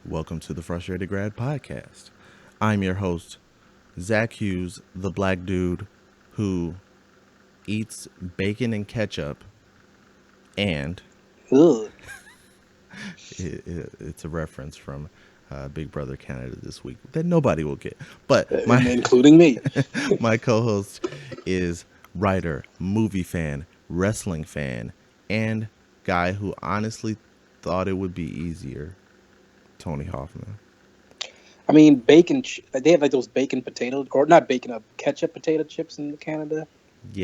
Welcome to the Frustrated Grad Podcast. I'm your host, Zach Hughes, the black dude who eats bacon and ketchup, and Ugh. it's a reference from Big Brother Canada this week that nobody will get. But my Including me. my co-host is writer, movie fan, wrestling fan, and guy who honestly thought it would be easier, Tony Hoffman. I mean, bacon. They have like those bacon potato, or not bacon, ketchup potato chips in Canada.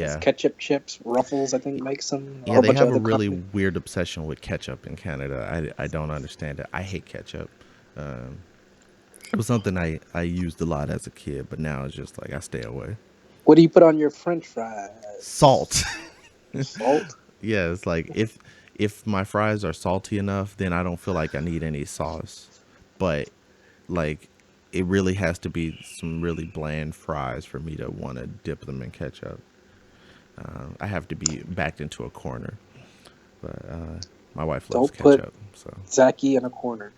Those Yeah, ketchup chips, Ruffles, I think makes them. A Yeah, whole they bunch of have a other really companies. weird obsession with ketchup in Canada. I don't understand it. I hate ketchup. Um, it was something I used a lot as a kid, but now it's just like I stay away. What do you put on your French Salt. fries? Salt. Yeah, it's like if my fries are salty enough, then I don't feel like I need any sauce. But like it really has to be some really bland fries for me to want to dip them in ketchup. I have to be backed into a corner. But my wife loves Don't put ketchup, so Zachy in a corner.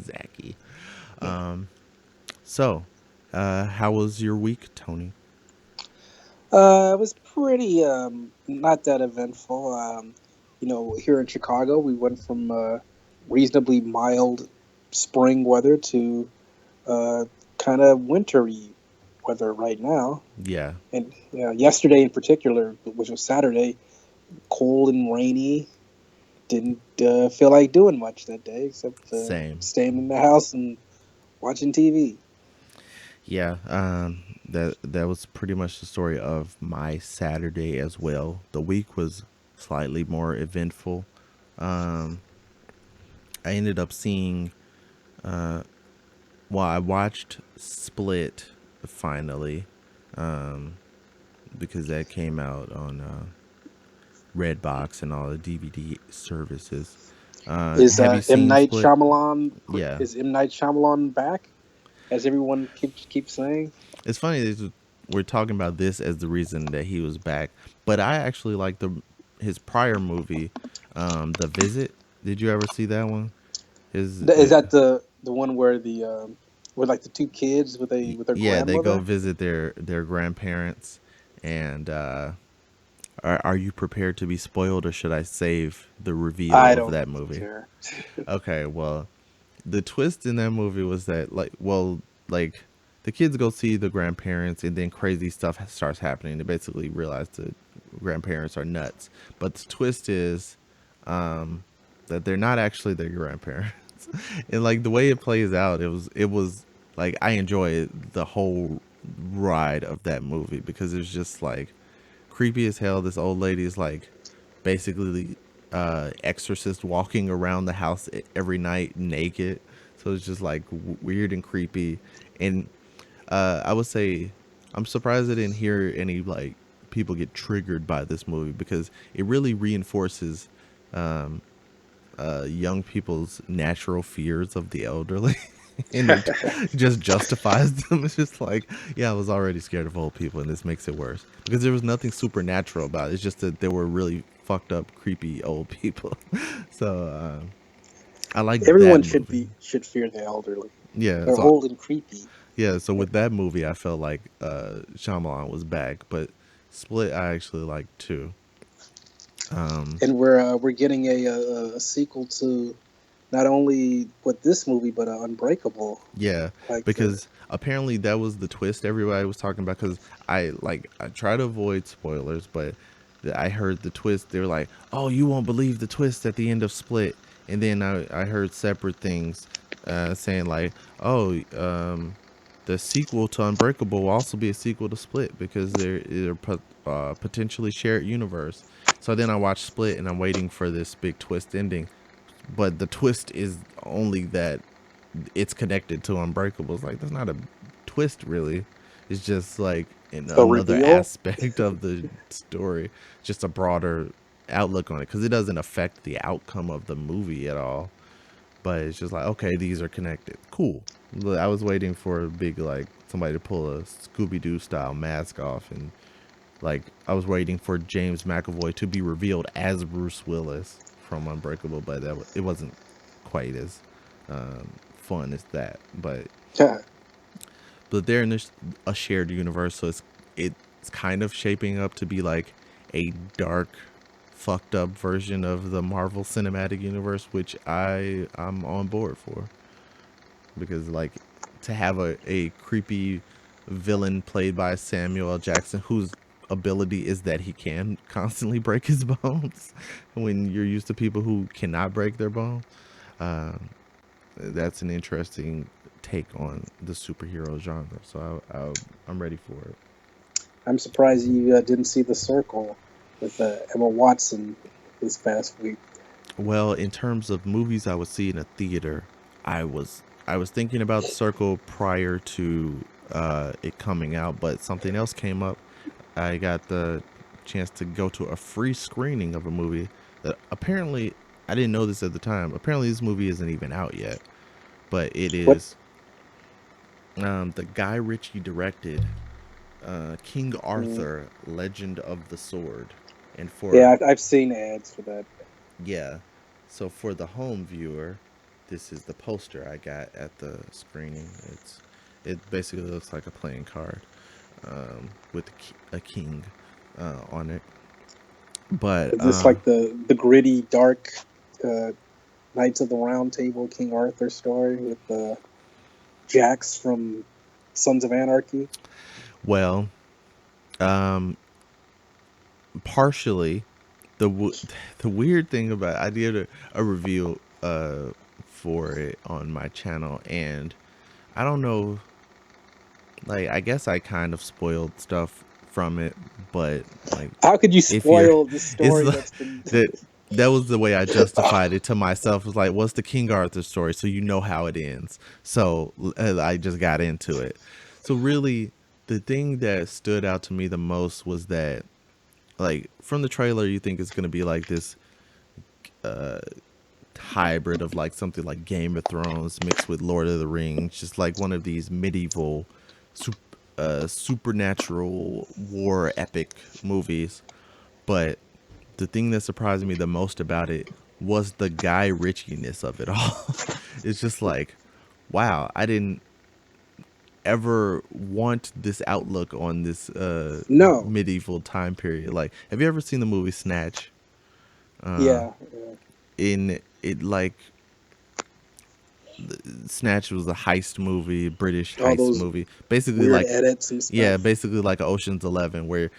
Zachy. So, how was your week, Tony? It was pretty not that eventful. Here in Chicago, we went from reasonably mild spring weather to uh, kind of wintry weather right now. Yeah, And yesterday in particular, which was Saturday, cold and rainy. Didn't feel like doing much that day except same. staying in the house and watching TV. Yeah, that was pretty much the story of my Saturday as well. The week was slightly more eventful. Um, I ended up seeing. Well, I watched Split finally, um, because that came out on Redbox and all the DVD services. Is Have you M seen Night Split? Shyamalan Yeah, is M Night Shyamalan back? As everyone keeps saying. it's funny that we're talking about this as the reason that he was back, but I actually like the his prior movie, The Visit. Did you ever see that one? His Is that the one where the with like the two kids with their yeah, they go grandmother? visit their grandparents, and are you prepared to be spoiled, or should I save the reveal I of don't that movie? care. Okay, well, the twist in that movie was that like the kids go see the grandparents and then crazy stuff starts happening. They basically realize the grandparents are nuts, but the twist is that they're not actually their grandparents. And like the way it plays out, it was like I enjoy the whole ride of that movie because it's just like creepy as hell. This old lady is like basically exorcist walking around the house every night naked. So it's just like weird and creepy. And I would say I'm surprised I didn't hear any like people get triggered by this movie because it really reinforces young people's natural fears of the elderly. And it just justifies them. It's just like, yeah, I was already scared of old people, and this makes it worse because there was nothing supernatural about it. It's just that they were really fucked up, creepy old people. So I like that Everyone movie. should fear the elderly. Yeah, They're so old and creepy. yeah, so with that movie, I felt like Shyamalan was back, but Split I actually liked too. And we're getting a sequel to not only with this movie but Unbreakable. Yeah, Like because apparently that was the twist everybody was talking about. Because I try to avoid spoilers, but I heard the twist. They were like, "Oh, you won't believe the twist at the end of Split," and then I heard separate things saying like, "Oh, the sequel to Unbreakable will also be a sequel to Split because they're potentially shared universe." So then I watched Split, and I'm waiting for this big twist ending. But the twist is only that it's connected to Unbreakable. It's like that's not a twist really. It's just like in a another reveal. aspect of the story, just a broader outlook on it because it doesn't affect the outcome of the movie at all. But it's just like okay, these are connected. Cool. I was waiting for a big like somebody to pull a Scooby Doo style mask off and like I was waiting for James McAvoy to be revealed as Bruce Willis from Unbreakable, but it wasn't quite as fun as that. Yeah. But they're in a shared universe, so it's kind of shaping up to be like a dark, fucked up version of the Marvel Cinematic Universe, which I'm on board for, because like to have a creepy villain played by Samuel L. Jackson whose ability is that he can constantly break his bones when you're used to people who cannot break their bone. Uh, that's an interesting take on the superhero genre. So I'm ready for it. I'm surprised you didn't see The Circle with Emma Watson this past week. Well, in terms of movies I would see in a theater, I was thinking about The Circle prior to it coming out, but something else came up. I got the chance to go to a free screening of a movie that apparently I didn't know this at the time. Apparently, this movie isn't even out yet, but it What? is. The Guy Ritchie directed King Mm, Arthur: Legend of the Sword, and yeah, for I've seen ads for that. yeah, so for the home viewer, this is the poster I got at the screening. It basically looks like a playing card with a king on it. But Is this like the gritty, dark uh, Knights of the Round Table King Arthur story with Jax from Sons of Anarchy? well, um, partially the weird thing about I did a review for it on my channel, and I don't know, like I guess I kind of spoiled stuff from it, but like How could you if you're spoil the it's story like that's been? that that was the way I justified it to myself. It was like, what's the King Arthur story, so you know how it ends. So I just got into it. So really, the thing that stood out to me the most was that, like, from the trailer you think it's going to be like this hybrid of like something like Game of Thrones mixed with Lord of the Rings, just like one of these medieval supernatural war epic movies. But the thing that surprised me the most about it was the Guy Ritchie-ness of it all. It's just like, wow, I didn't ever want this outlook on this No. medieval time period. Like, have you ever seen the movie Snatch? Yeah, yeah. In it, like, Snatch was a heist movie, British All heist those movie. Basically weird like, edits and yeah, stuff. basically like a Ocean's 11, where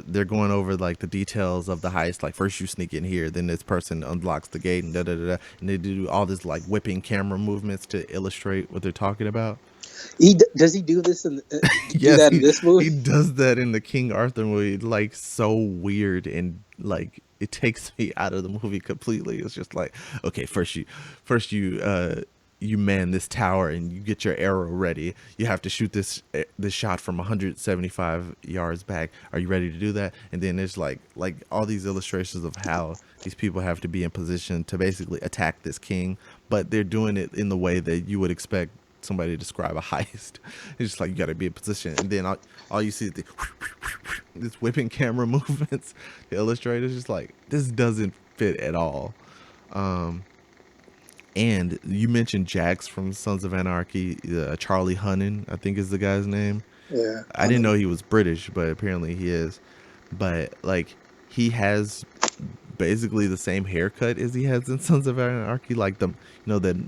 they're going over like the details of the heist. Like, first you sneak in here, then this person unlocks the gate, and da da da da, and they do all this like whipping camera movements to illustrate what they're talking about. Does he do this and do Yes, that in this movie? he does that in the King Arthur movie, like so weird, and like it takes me out of the movie completely. It's just like, okay, first you man this tower and you get your arrow ready. You have to shoot this shot from 175 yards back. Are you ready to do that? And then there's like all these illustrations of how these people have to be in position to basically attack this king, but they're doing it in the way that you would expect somebody to describe a heist. It's just like you got to be in position, and then all you see is this whipping camera movements. The illustrator's just like, this doesn't fit at all. And you mentioned Jax from Sons of Anarchy, Charlie Hunnam, I think is the guy's name. Yeah, I didn't know he was British, but apparently he is. But like, he has basically the same haircut as he has in Sons of Anarchy, like the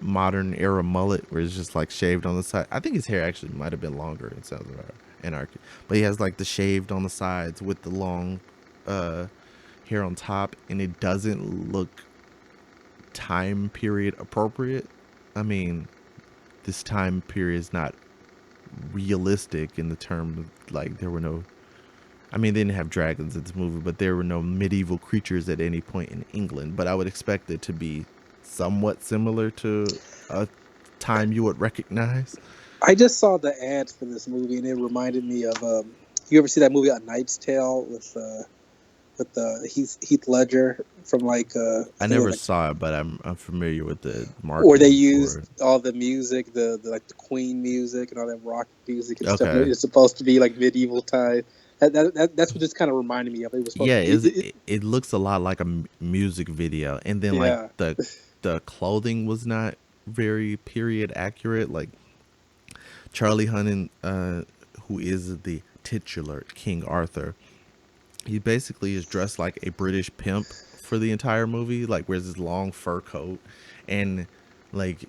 modern era mullet where it's just like shaved on the side. I think his hair actually might have been longer in Sons of Anarchy, but he has like the shaved on the sides with the long uh, hair on top, and it doesn't look time period appropriate. I mean, this time period is not realistic in the term of, like, there were no, I mean, they didn't have dragons in this movie, but there were no medieval creatures at any point in England. But I would expect it to be somewhat similar to a time you would recognize. I just saw the ads for this movie and it reminded me of you ever see that movie A Knight's Tale with Heath Ledger from like I I think it was never like saw it, but I'm familiar with the where they marketing for used it. all the music, the like the Queen music and all that rock music and stuff. And Okay. it's supposed to be like medieval time. That's what this kind of reminded me of. It was supposed Yeah, to. it looks a lot like a music video, and then like Yeah, the clothing was not. very period accurate. Like Charlie Hunnam, who is the titular King Arthur, he basically is dressed like a British pimp for the entire movie. Like wears this long fur coat, and like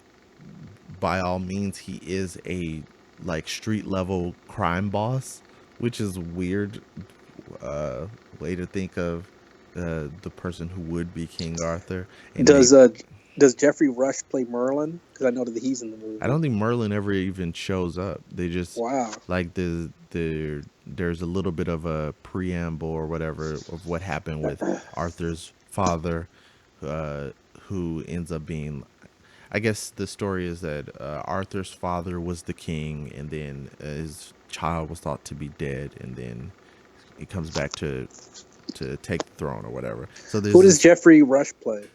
by all means, he is a like street level crime boss, which is weird way to think of the person who would be King Arthur, and they. Does uh does Jeffrey Rush play Merlin? Because I know that he's in the I movie. don't think Merlin ever even shows up. They just Wow. like there's a little bit of a preamble or whatever of what happened with Arthur's father, uh, who ends up being. I guess the story is that Arthur's father was the king, and then his child was thought to be dead, and then he comes back to take the throne or whatever. So there's Who does this. Jeffrey Rush play?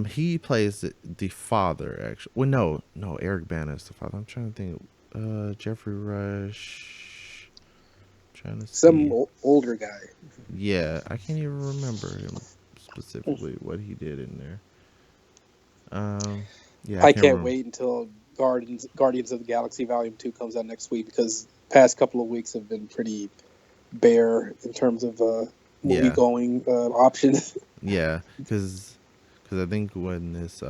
He plays the father actually. Well, no, Eric Bana is the father. I'm trying to think. Jeffrey Rush. Trying to Some see. older guy. Yeah, I can't even remember him specifically what he did in there. Um, yeah, I I can't can't remember. wait until Guardians of the Galaxy Volume 2 comes out next week, because past couple of weeks have been pretty bare in terms of movie Yeah, going options. yeah, because I think when this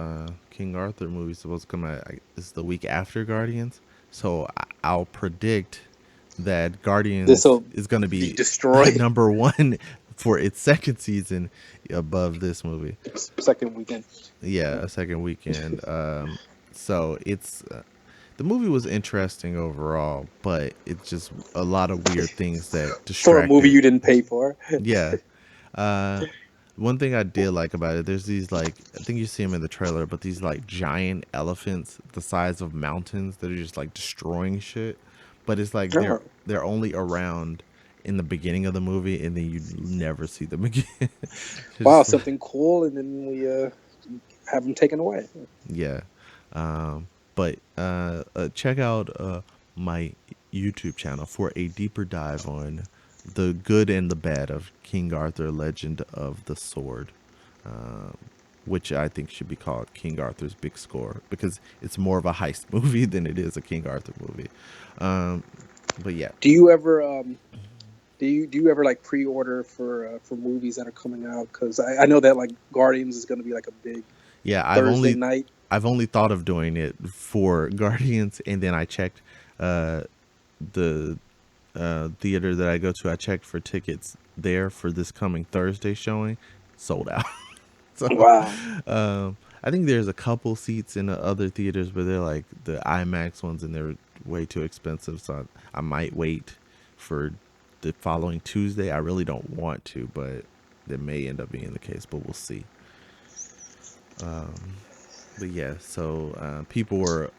King Arthur movie is supposed to come out, it's the week after Guardians. So I'll predict that This Guardians will is going to be be destroyed number one for its second season above this movie. second weekend. Yeah, a second weekend. So it's the movie was interesting overall, but it's just a lot of weird things that For a movie distracted. you didn't pay for. Yeah. Uh, One thing I did like about it, there's these like I think you see them in the trailer, but these like giant elephants the size of mountains that are just like destroying shit. But it's like Oh, they're only around in the beginning of the movie, and then you never see them again. wow, Just like, something cool, and then we have them taken away. yeah. But check out my YouTube channel for a deeper dive on the good and the bad of King Arthur: Legend of the Sword, um, which I think should be called King Arthur's Big Score because it's more of a heist movie than it is a King Arthur movie. Um, but yeah, Do you ever do you ever like pre-order for movies that are coming out? Because I know that like Guardians is going to be like a big yeah, Thursday night. I've only thought of doing it for Guardians, and then I checked uh, the theater that I go to. I checked for tickets there for this coming Thursday showing, sold out. So Wow. I think there's a couple seats in the other theaters, but they're like the IMAX ones, and they're way too expensive. So I might wait for the following Tuesday. I really don't want to, but that may end up being the case. But we'll see. But yeah, so people were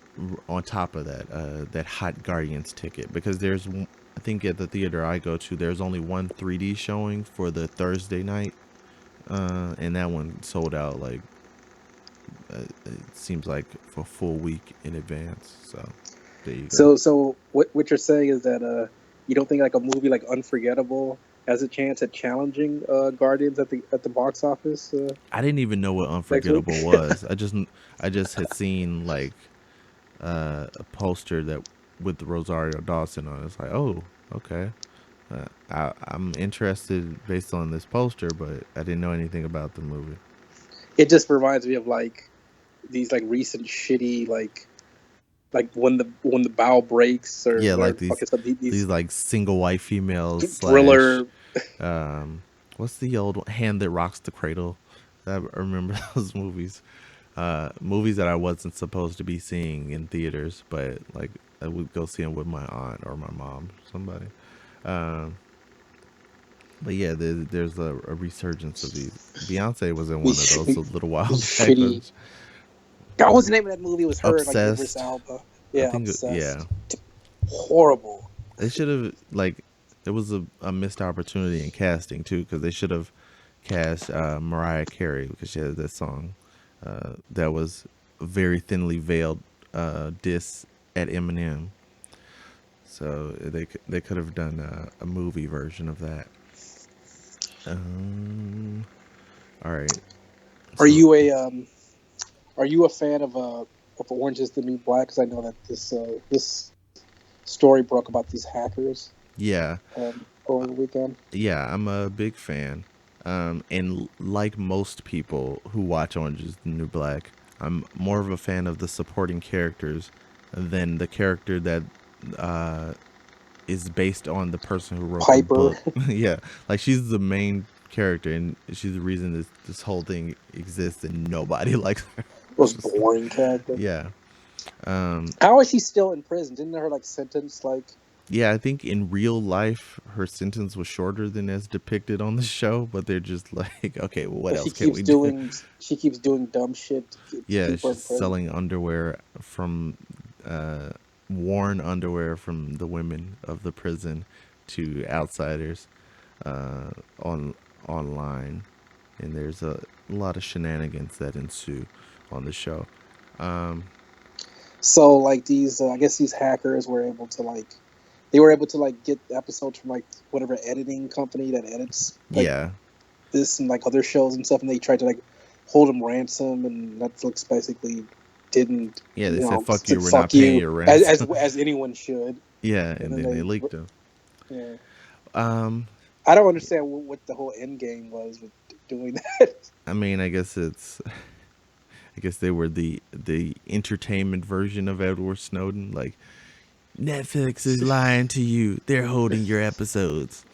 on top of that that Hot Guardians ticket because I think at the theater I go to, there's only one 3D showing for the Thursday night, and that one sold out like it seems like for a full week in advance. So there you go. So what you're saying is that you don't think like a movie like Unforgettable has a chance at challenging Guardians at the box office I didn't even know what next week? Unforgettable was. I just had seen like a poster that with Rosario Dawson on it. It's like, oh, okay. I'm interested based on this poster, but I didn't know anything about the movie. It just reminds me of like these like recent shitty like when the bow breaks or Yeah, whatever like the fuck it's called. these These like single white females slash thriller. what's the old one? Hand That Rocks the Cradle. I remember those movies. Movies that I wasn't supposed to be seeing in theaters, but like I would go see them with my aunt or my mom, somebody. Um, but yeah, there's a resurgence of these. Beyonce was in one of these, those a little while these back. shitty. God, what's the name of that movie? It was her and like Idris Obsessed. Elba. I Yeah, think yeah, Obsessed. Horrible. they should have like it was a missed opportunity in casting too because they should have cast Mariah Carey because she has that song that was a very thinly veiled diss at Eminem. So they could have done a movie version of that. Um, all right. Are So you a Are you a fan of Orange Is the New Black? Because I know that this story broke about these hackers Yeah, over the weekend. yeah, I'm a big fan. And like most people who watch Orange Is the New Black, I'm more of a fan of the supporting characters than the character that uh, is based on the person who wrote the Piper book. Yeah, like she's the main character, and she's the reason this whole thing exists, and nobody likes her. It's was just, boring character. yeah, um, How is she still in prison? Didn't her like sentence like yeah. I think in real life, her sentence was shorter than as depicted on the show, but they're just like, okay, well, what but else can we do? she keeps doing dumb shit to Yeah, keep her she's in prison? selling underwear from uh, worn underwear from the women of the prison to outsiders uh, on online, and there's a lot of shenanigans that ensue on the show. Um, So like these, I guess these hackers were able to they were able to get episodes from like whatever editing company that edits like yeah, this and like other shows and stuff, and they tried to like hold them ransom, and Netflix basically didn't, yeah. They said, "Fuck you, said we're not fuck paying you your ransom." as anyone should, Yeah, and and then then they leaked them. yeah. Um, I don't understand what the whole end game was with doing that. I mean, I guess they were the entertainment version of Edward Snowden. Like, Netflix is lying to you. They're holding your episodes.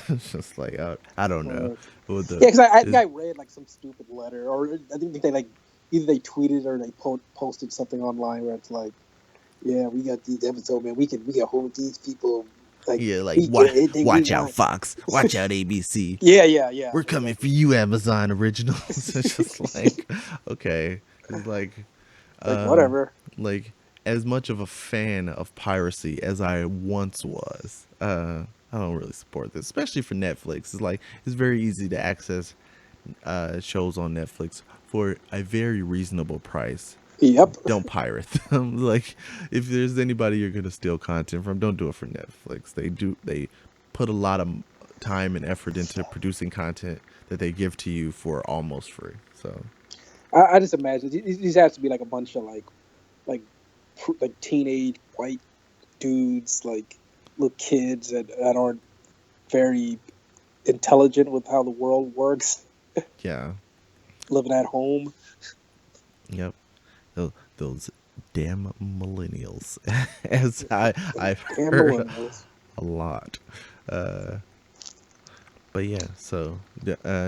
It's just like, I don't know. What Yeah, the because I think is, I read like some stupid letter, or I think they like either they tweeted or they posted something online where it's like, yeah, we got these episodes, man. We can hold these people like yeah, like, we get anything we watch out, want. Fox. Watch out, ABC. Yeah, We're coming for exactly. you, Amazon originals. It's just like, okay. It's Like um, whatever. like as much of a fan of piracy as I once was. I don't really support this, especially for Netflix. It's like it's very easy to access shows on Netflix for a very reasonable price. Yep. Don't pirate them. Like, if there's anybody you're gonna steal content from, don't do it for Netflix. They put a lot of time and effort into producing content that they give to you for almost free. So I just imagine these has to be like a bunch of like like teenage white dudes, like little kids that aren't very intelligent with how the world works, yeah, living at home. yep. Those damn millennials, as I've Damn heard millennials. a lot. Uh, but yeah, so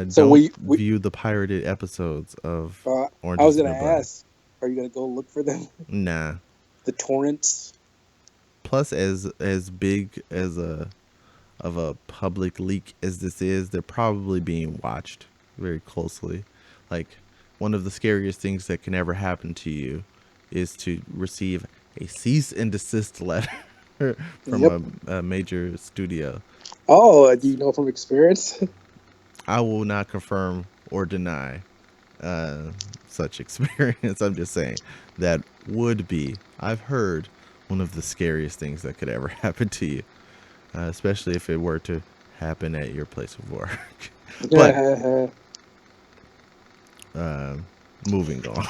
So don't we view the pirated episodes of uh, Orange I was Is the gonna New Black. ask, are you gonna go look for them? Nah. The torrents. Plus, as big as a of a public leak as this is, they're probably being watched very closely. Like, one of the scariest things that can ever happen to you is to receive a cease and desist letter Yep. from a major studio. Oh, do you know from experience? I will not confirm or deny uh, such experience. I'm just saying that would be, I've heard, one of the scariest things that could ever happen to you, especially if it were to happen at your place of work. But uh, moving on.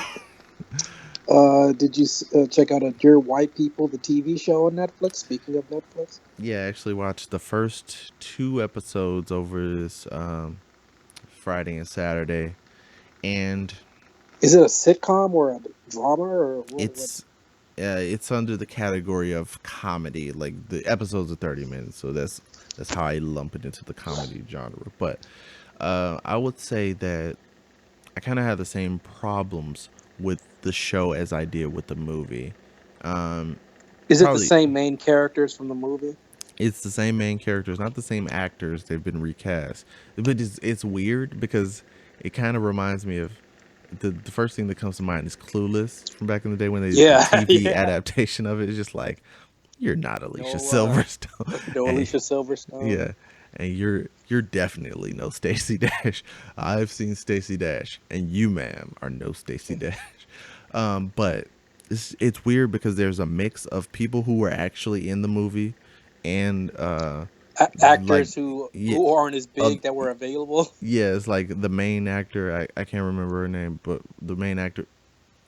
Did you check out Dear White People, the TV show on Netflix? Speaking of Netflix, Yeah, I actually watched the first two episodes over this Friday and Saturday, and is it a sitcom or a drama or what? it's under the category of comedy. Like, the episodes are 30 minutes, so that's how I lump it into the comedy genre. But I would say that I kind of have the same problems with the show as I did with the movie. Um, Is it the Probably same main characters from the movie? it's the same main characters, not the same actors. They've been recast, but it's weird because it kind of reminds me of the first thing that comes to mind is Clueless from back in the day when they did the Yeah, TV yeah. adaptation of it. It's just like, you're not Alicia No, Silverstone, no and Alicia Silverstone. yeah, and you're definitely no Stacey Dash. I've seen Stacey Dash, and you, ma'am, are no Stacey Dash. But it's weird because there's a mix of people who were actually in the movie, and like, Actors yeah, who aren't as uh, big that were available. yeah, it's like the main actor. I can't remember her name, but the main actor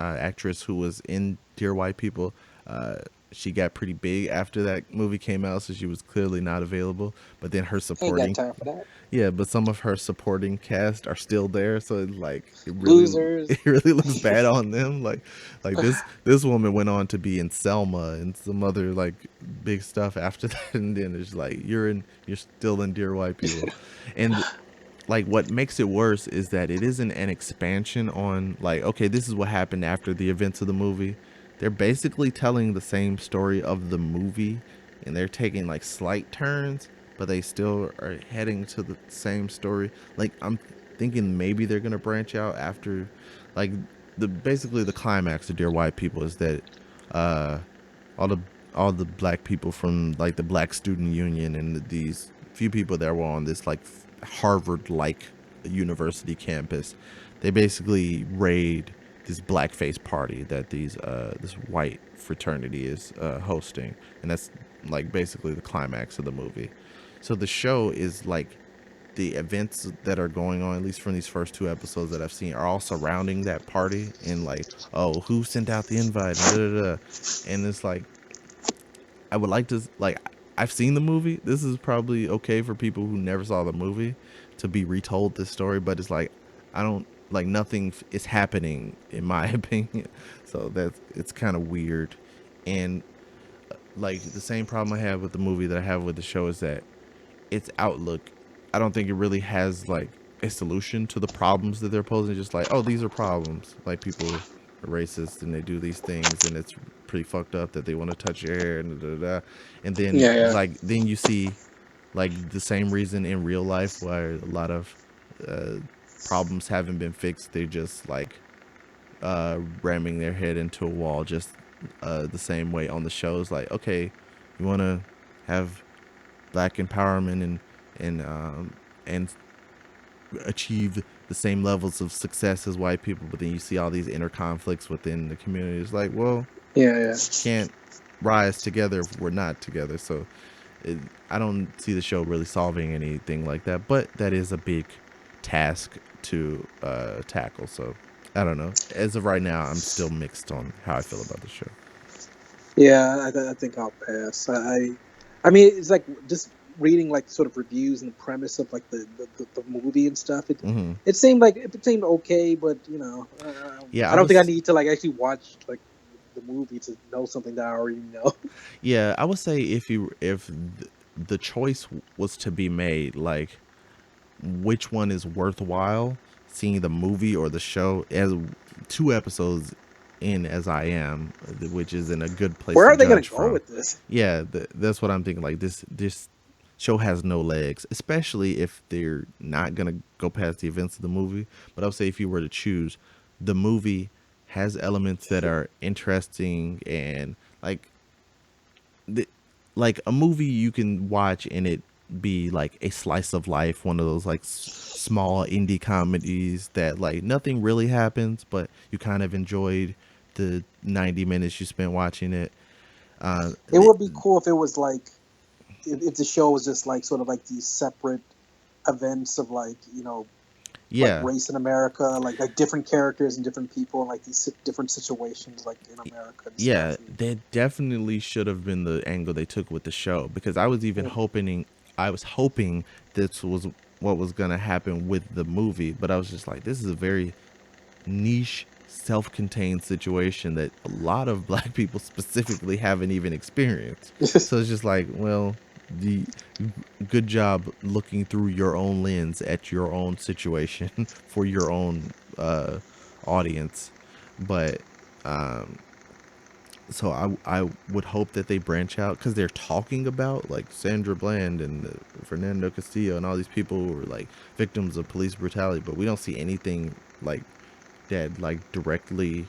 actress who was in Dear White People. Uh, she got pretty big after that movie came out, so she was clearly not available. But then her Ain't got supporting, time for that. yeah, but some of her supporting cast are still there, so it, like it really Losers. it really looks bad on them. Like this woman went on to be in Selma and some other like big stuff after that, and then it's like you're still in Dear White People, and like what makes it worse is that it isn't an expansion on like okay this is what happened after the events of the movie. They're basically telling the same story of the movie, and they're taking like slight turns, but they still are heading to the same story. Like I'm thinking maybe they're gonna branch out after like the basically the climax of Dear White People is that uh all the all the black people from like the Black Student Union and these few people that were on this like Harvard like university campus, they basically raid this blackface party that these this white fraternity is hosting, and that's like basically the climax of the movie. So the show is like the events that are going on, at least from these first two episodes that I've seen, are all surrounding that party and like, oh, who sent out the invite and da da da, and it's like I would like to like I've seen the movie. This is probably okay for people who never saw the movie to be retold this story, but it's like I don't like nothing is happening in my opinion. So that's it's kind of weird. And like the same problem I have with the movie that I have with the show is that its outlook, I don't think it really has like a solution to the problems that they're posing. Just like, oh, these are problems. Like people are racist and they do these things, and it's pretty fucked up that they want to touch your hair and da, da, da. And then Yeah, yeah. like then you see like the same reason in real life where a lot of uh, problems haven't been fixed. They're just like ramming their head into a wall, just the same way on the shows. Like, okay, you want to have black empowerment and achieve the same levels of success as white people, but then you see all these inner conflicts within the community. It's like, well, Yeah, yeah. can't rise together if we're not together. So it, I don't see the show really solving anything like that, but that is a big task to tackle. So I don't know. As of right now, I'm still mixed on how I feel about the show. Yeah, I think I'll pass. I mean, it's like just reading like sort of reviews and the premise of like the movie and stuff. Hmm. It seemed okay, but Yeah, I I don't think I was. need to like actually watch like the movie to know something that I already know. Yeah, I would say the choice was to be made, like which one is worthwhile, seeing the movie or the show, as two episodes in as I am, which is in a good place Where to are they gonna judge go from. with this? Yeah, that's what I'm thinking. Like this show has no legs, especially if they're not gonna go past the events of the movie. But I would say if you were to choose, the movie has elements that are interesting and the, like a movie you can watch and it be like a slice of life, one of those like small indie comedies that like nothing really happens, but you kind of enjoyed the 90 minutes you spent watching it. Uh, It th- would be cool if it was like if the show was just like sort of like these separate events of like like yeah, race in America, like different characters and different people and like these different situations like in America and yeah, stuff. And, that definitely should have been the angle they took with the show because I was hoping this was what was gonna happen with the movie, but I was just like, this is a very niche self-contained situation that a lot of black people specifically haven't even experienced. So it's just like, well, the good job looking through your own lens at your own situation for your own audience. But so I would hope that they branch out because they're talking about like Sandra Bland and Fernando Castillo and all these people who were like victims of police brutality, but we don't see anything like that like directly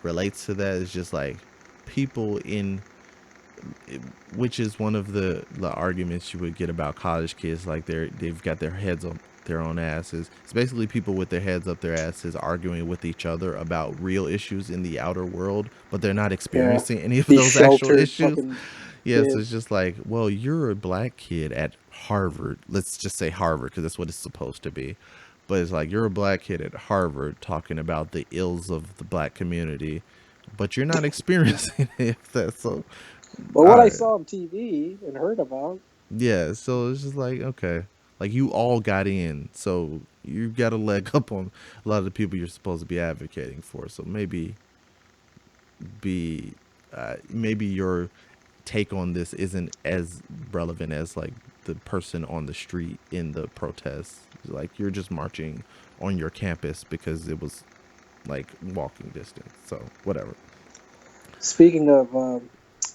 relates to that. It's just like people in, which is one of the arguments you would get about college kids, like they've got their heads up their own asses. It's basically people with their heads up their asses arguing with each other about real issues in the outer world, but they're not yeah, experiencing any of these those actual sheltered issues. fucking Yes, it's kids. just like, well, you're a black kid at Harvard. Let's just say Harvard because that's what it's supposed to be. But it's like you're a black kid at Harvard talking about the ills of the black community, but you're not experiencing it. That's so. But All what I right. saw on TV and heard about, Yeah, so it's just like, okay. Like you all got in, so you got a leg up on a lot of the people you're supposed to be advocating for. So be maybe your take on this isn't as relevant as like the person on the street in the protests. Like you're just marching on your campus because it was like walking distance. So whatever. speaking of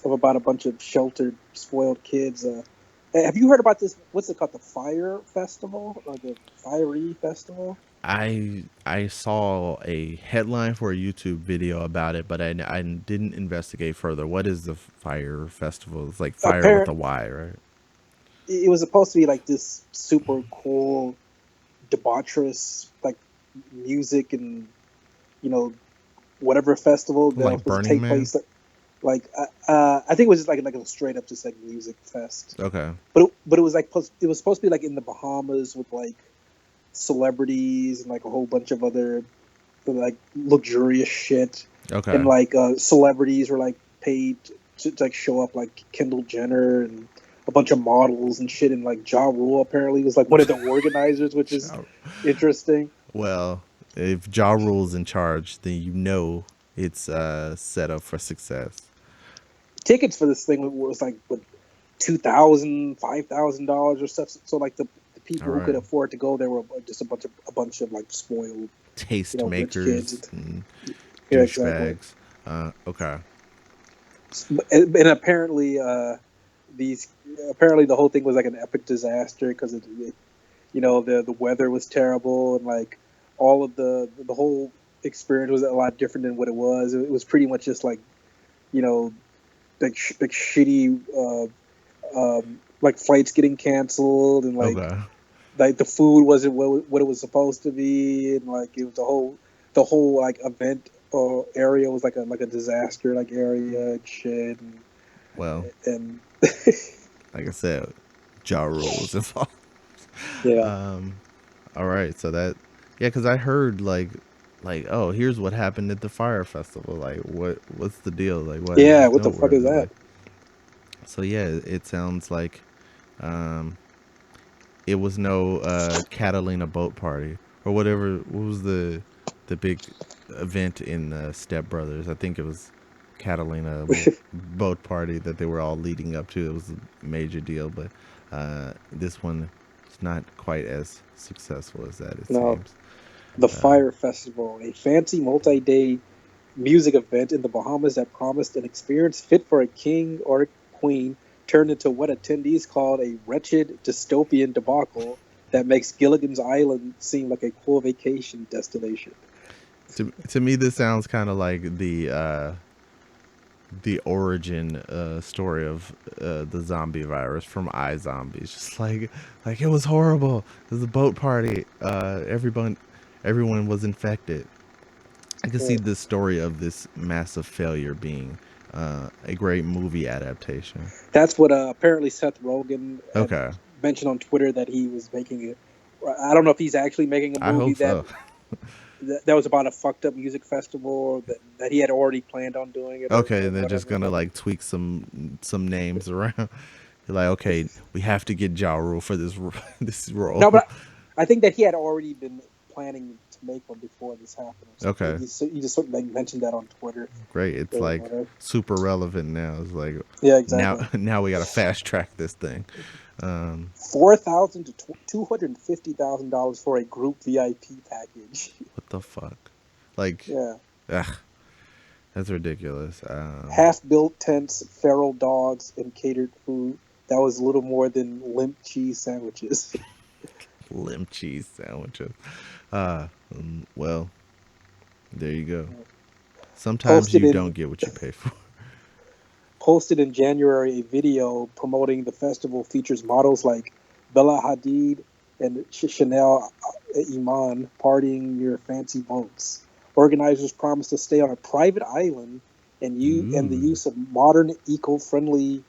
about a bunch of sheltered, spoiled kids, have you heard about this? What's it called? The Fyre Festival or the Fyre Festival? I saw a headline for a YouTube video about it, but I didn't investigate further. What is the Fire Festival? It's like fire with Apparent, a Y, right? it was supposed to be like this super cool, debaucherous like music and you know whatever festival that was Like supposed to Burning take Man. place. I think it was just like a straight up just like music fest. Okay. But it was like it was supposed to be like in the Bahamas with like celebrities and like a whole bunch of other like luxurious shit, and Okay. like celebrities were like paid to like show up, like Kendall Jenner and a bunch of models and shit, and like Ja Rule apparently was like one of the organizers, which is interesting. Well, if Ja Rule's in charge, then you know it's set up for success. Tickets for this thing was like what, $2,000, $5,000 or stuff. So like the All people who could right. afford to go there were just a bunch of like spoiled, rich Tastemakers kids. and Yeah, exactly. douchebags. Okay. And apparently, these apparently the whole thing was like an epic disaster because the weather was terrible, and like all of the whole experience was a lot different than what it was. It was pretty much just like you know like shitty like flights getting canceled, and Okay. like the food wasn't what it was supposed to be, and like it was the whole like event area was like a disaster like area and shit, Well, and like I said, Ja Rule was involved. yeah, All right, so that yeah, because I heard like oh here's what happened at the fire festival. Like what's the deal? Like why is yeah. this What the fuck is noteworthy? that? Like so yeah, it sounds like um it was no Catalina boat party or whatever. What was the big event in Step Brothers? I think it was Catalina boat party that they were all leading up to. It was a major deal, but this one is not quite as successful as that. It No, seems. the Fyre Festival, a fancy multi-day music event in the Bahamas that promised an experience fit for a king or a queen, turned into what attendees called a wretched dystopian debacle that makes Gilligan's Island seem like a cool vacation destination. To me, this sounds kind of like the origin story of the zombie virus from iZombies. Just like it was horrible. It was a boat party. Everyone was infected. I can see Yeah. the story of this massive failure being a great movie adaptation. That's what apparently Seth Rogen had Okay, mentioned on Twitter that he was making it. I don't know if he's actually making a I movie hope that so. that was about a fucked up music festival, or that he had already planned on doing it, Okay, or and they're just whatever. gonna like tweak some names around. You're like, okay, we have to get Ja Rule for this this No, role. but I think that he had already been planning to make one before this happened or something. Okay, He just sort of like mentioned that on Twitter great. It's or like whatever. super relevant now. It's like Yeah, now exactly. now we gotta fast track this thing. Um, $4,000 to $250,000 for a group VIP package. what the fuck? Like, Yeah, ugh, that's ridiculous. half-built tents, feral dogs, and catered food. That was little more than limp cheese sandwiches. Limp cheese sandwiches. Well, there you go. Sometimes Posted you in don't get what you pay for. Posted in January, a video promoting the festival features models like Bella Hadid and Chanel Iman partying near fancy boats. Organizers promise to stay on a private island and the Ooh. use of modern, eco-friendly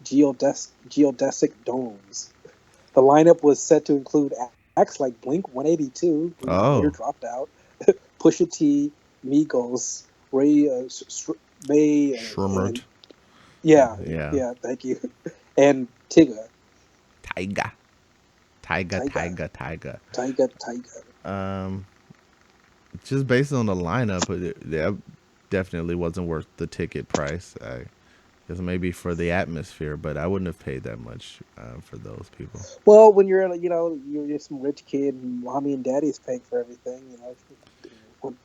geodesic domes. The lineup was set to include acts like Blink 182, who later Oh, dropped out, Pusha T, Migos, Ray, May, and Shrumert. yeah, Yeah. yeah, thank you, and Tigger, Tyga. Tyga, Tyga, Tyga, Tyga. Tyga, Tyga. Um, just based on the lineup, that definitely wasn't worth the ticket price. I guess maybe for the atmosphere, but I wouldn't have paid that much for those people. Well, when you're, you're some rich kid, and mommy and daddy's paying for everything,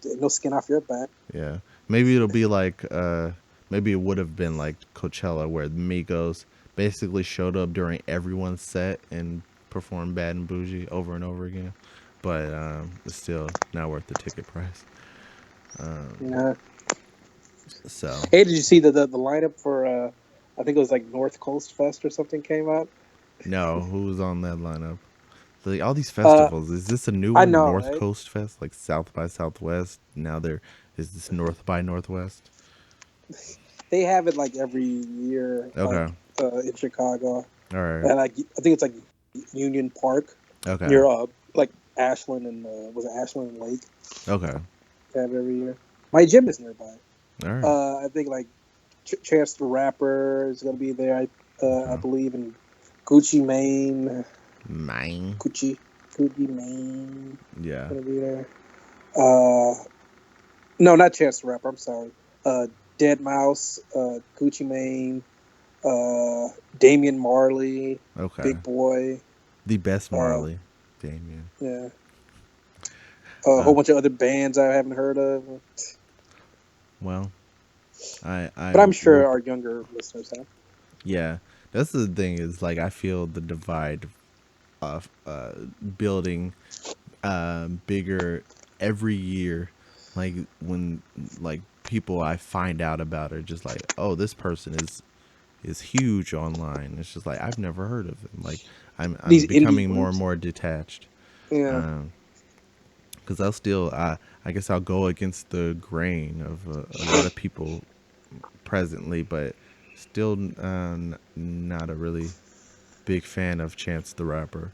no skin off your back. Yeah, maybe it'll be like maybe it would have been like Coachella, where the Migos basically showed up during everyone's set and performed Bad and Bougie over and over again. But it's still not worth the ticket price. Yeah. So Hey, did you see the lineup for? I think it was like North Coast Fest or something came out. no, who was on that lineup? Like all these Uh, festivals, is this a new I one? know, North right? Coast Fest, like South by Southwest. Now there is this North by Northwest. They have it like every year, Okay, in Chicago, all right, and like I think it's like Union Park okay, near like Ashland and was it Ashland Lake? okay, They have it every year. My gym is nearby. all right, I think like Chance the Rapper is gonna be there. I okay. believe in Gucci Mane, Mine, Gucci Gucci Mane yeah, gonna be there. Uh, no, not Chance the Rapper. I'm sorry. Dead Mouse, Gucci Mane, Damian Marley, okay. Big Boy. The best Uh, Marley, Damien. yeah, a Uh, whole bunch of other bands I haven't heard of, well, I but I'm will. sure our younger listeners have. Yeah, that's the thing is like I feel the divide of building bigger every year. Like when like people I find out about are just like, oh, this person is huge online. It's just like I've never heard of them. Like I'm These indie becoming more and groups. more detached. Yeah, Because I'll still I guess I'll go against the grain of a lot of people presently, but still not a really big fan of Chance the Rapper.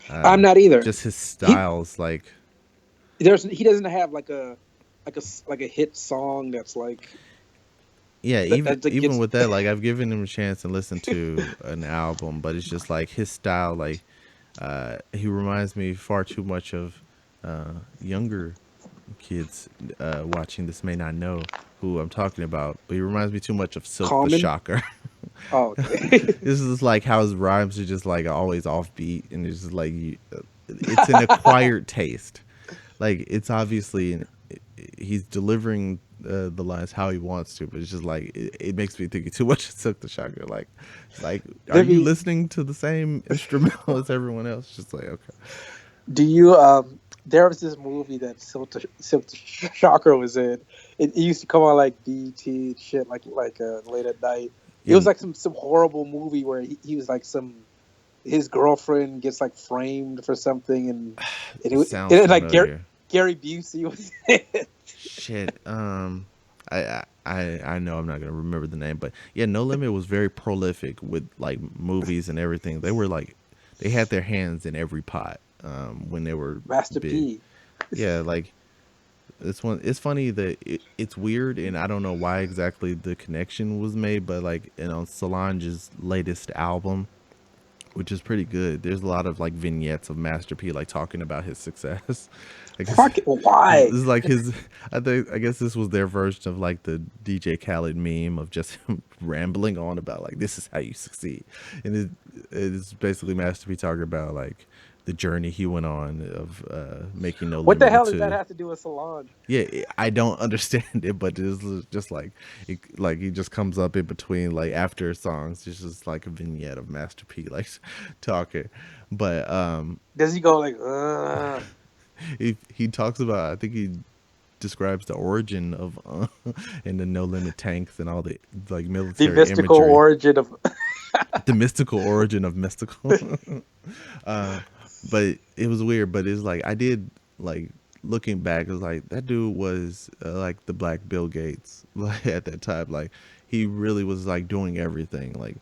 I'm not either. Just his He styles, like he doesn't have like a hit song that's like yeah, that even gets with that, like I've given him a chance and listened to an album, but it's just like his style, like he reminds me far too much of younger kids watching this may not know who I'm talking about, but he reminds me too much of Silkk the common. Shocker. Oh, okay. This is like how his rhymes are just like always offbeat, and it's just like it's an acquired taste. Like it's obviously he's delivering the lines how he wants to, but it's just like it makes me think too much of Silk the Shocker. Like, are Let you me. listening to the same instrumental as everyone else? Just like okay, Do you There was this movie that Silk Shocker was in. It used to come on like BT and shit, like late at night. It yeah, was like some horrible movie where he was like some his girlfriend gets like framed for something, and sounds it like familiar. Gary Busey was in it. Shit. I know I'm not gonna remember the name, but yeah, No Limit was very prolific with like movies and everything. They were like, they had their hands in every pot when they were Master big. P. Yeah, like this one. It's funny that it's weird, and I don't know why exactly the connection was made, but like on Solange's latest album, which is pretty good. There's a lot of like vignettes of Master P like talking about his success. I guess Fuck it, why? this is like his. I guess this was their version of like the DJ Khaled meme of just him rambling on about like this is how you succeed, and it's basically Master P talking about like the journey he went on of making No What the Limit hell does that into have to do with Solange? yeah, I don't understand it, but it's just like like he just comes up in between like after songs. It's just like a vignette of Master P like talking, but Does he go like, he talks about I think he describes the origin of and the No Limit tanks and all the like the military mystical imagery, origin of? the mystical origin of mystical. uh, but it was weird. But it's like I did like looking back. It was like that dude was like the Black Bill Gates like at that time. Like he really was like doing everything. Like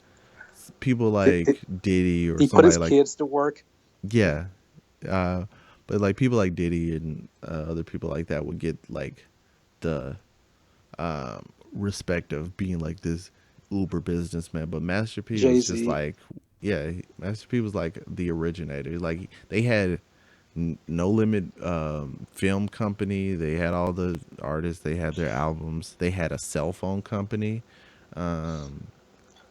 people like Diddy or He put somebody his like kids to work. yeah. uh, but like people like Diddy and other people like that would get like the respect of being like this uber businessman. But Master P Jay was just Z. like, yeah, Master P was like the originator. Like they had No Limit film company. They had all the artists. They had their albums. They had a cell phone company. Um,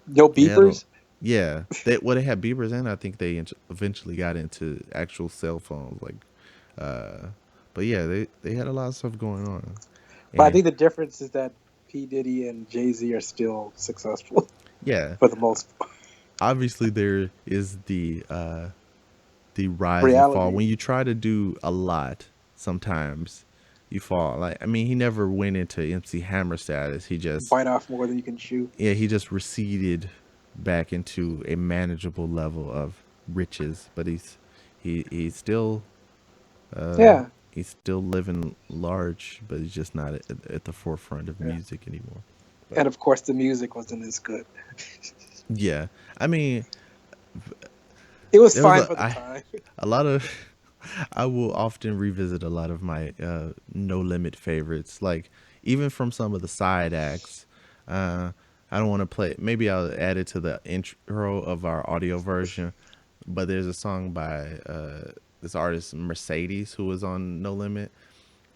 No they had a beepers. yeah. They well they had Beavers and I think they eventually got into actual cell phones. Like, uh, but yeah, they had a lot of stuff going on. But I And think the difference is that P Diddy and Jay Z are still successful yeah, for the most part. obviously there is the rise and fall. Reality. When you try to do a lot, sometimes you fall. Like I mean, he never went into MC Hammer status. He just Bite off more than you can chew. yeah, he just receded back into a manageable level of riches. But he's still uh Yeah. he's still living large, but he's just not at the forefront of Yeah. music anymore. But And of course, the music wasn't as good. yeah, I mean, It was there was fine for the time. a lot of I will often revisit a lot of my No Limit favorites, like even from some of the side acts. Uh, I don't want to play. Maybe I'll add it to the intro of our audio version. But there's a song by this artist Mercedes who was on No Limit,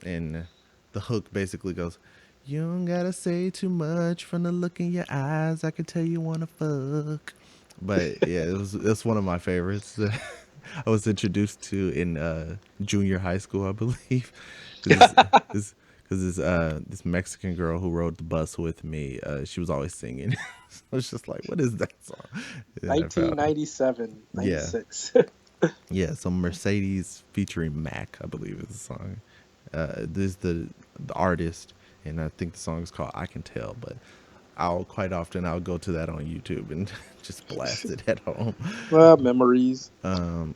and the hook basically goes, "You don't gotta say too much from the look in your eyes. I can tell you wanna fuck." But yeah, it's one of my favorites. I was introduced to in junior high school, I believe, because this this Mexican girl who rode the bus with me, she was always singing. So I was just like, "What is that song?" And then I found it. 1997, Yeah, 96. yeah. So Mercedes featuring Mac, I believe, is the song. This is the artist, and I think the song is called "I Can Tell." But I'll go to that on YouTube and just blast it at home. Well, memories.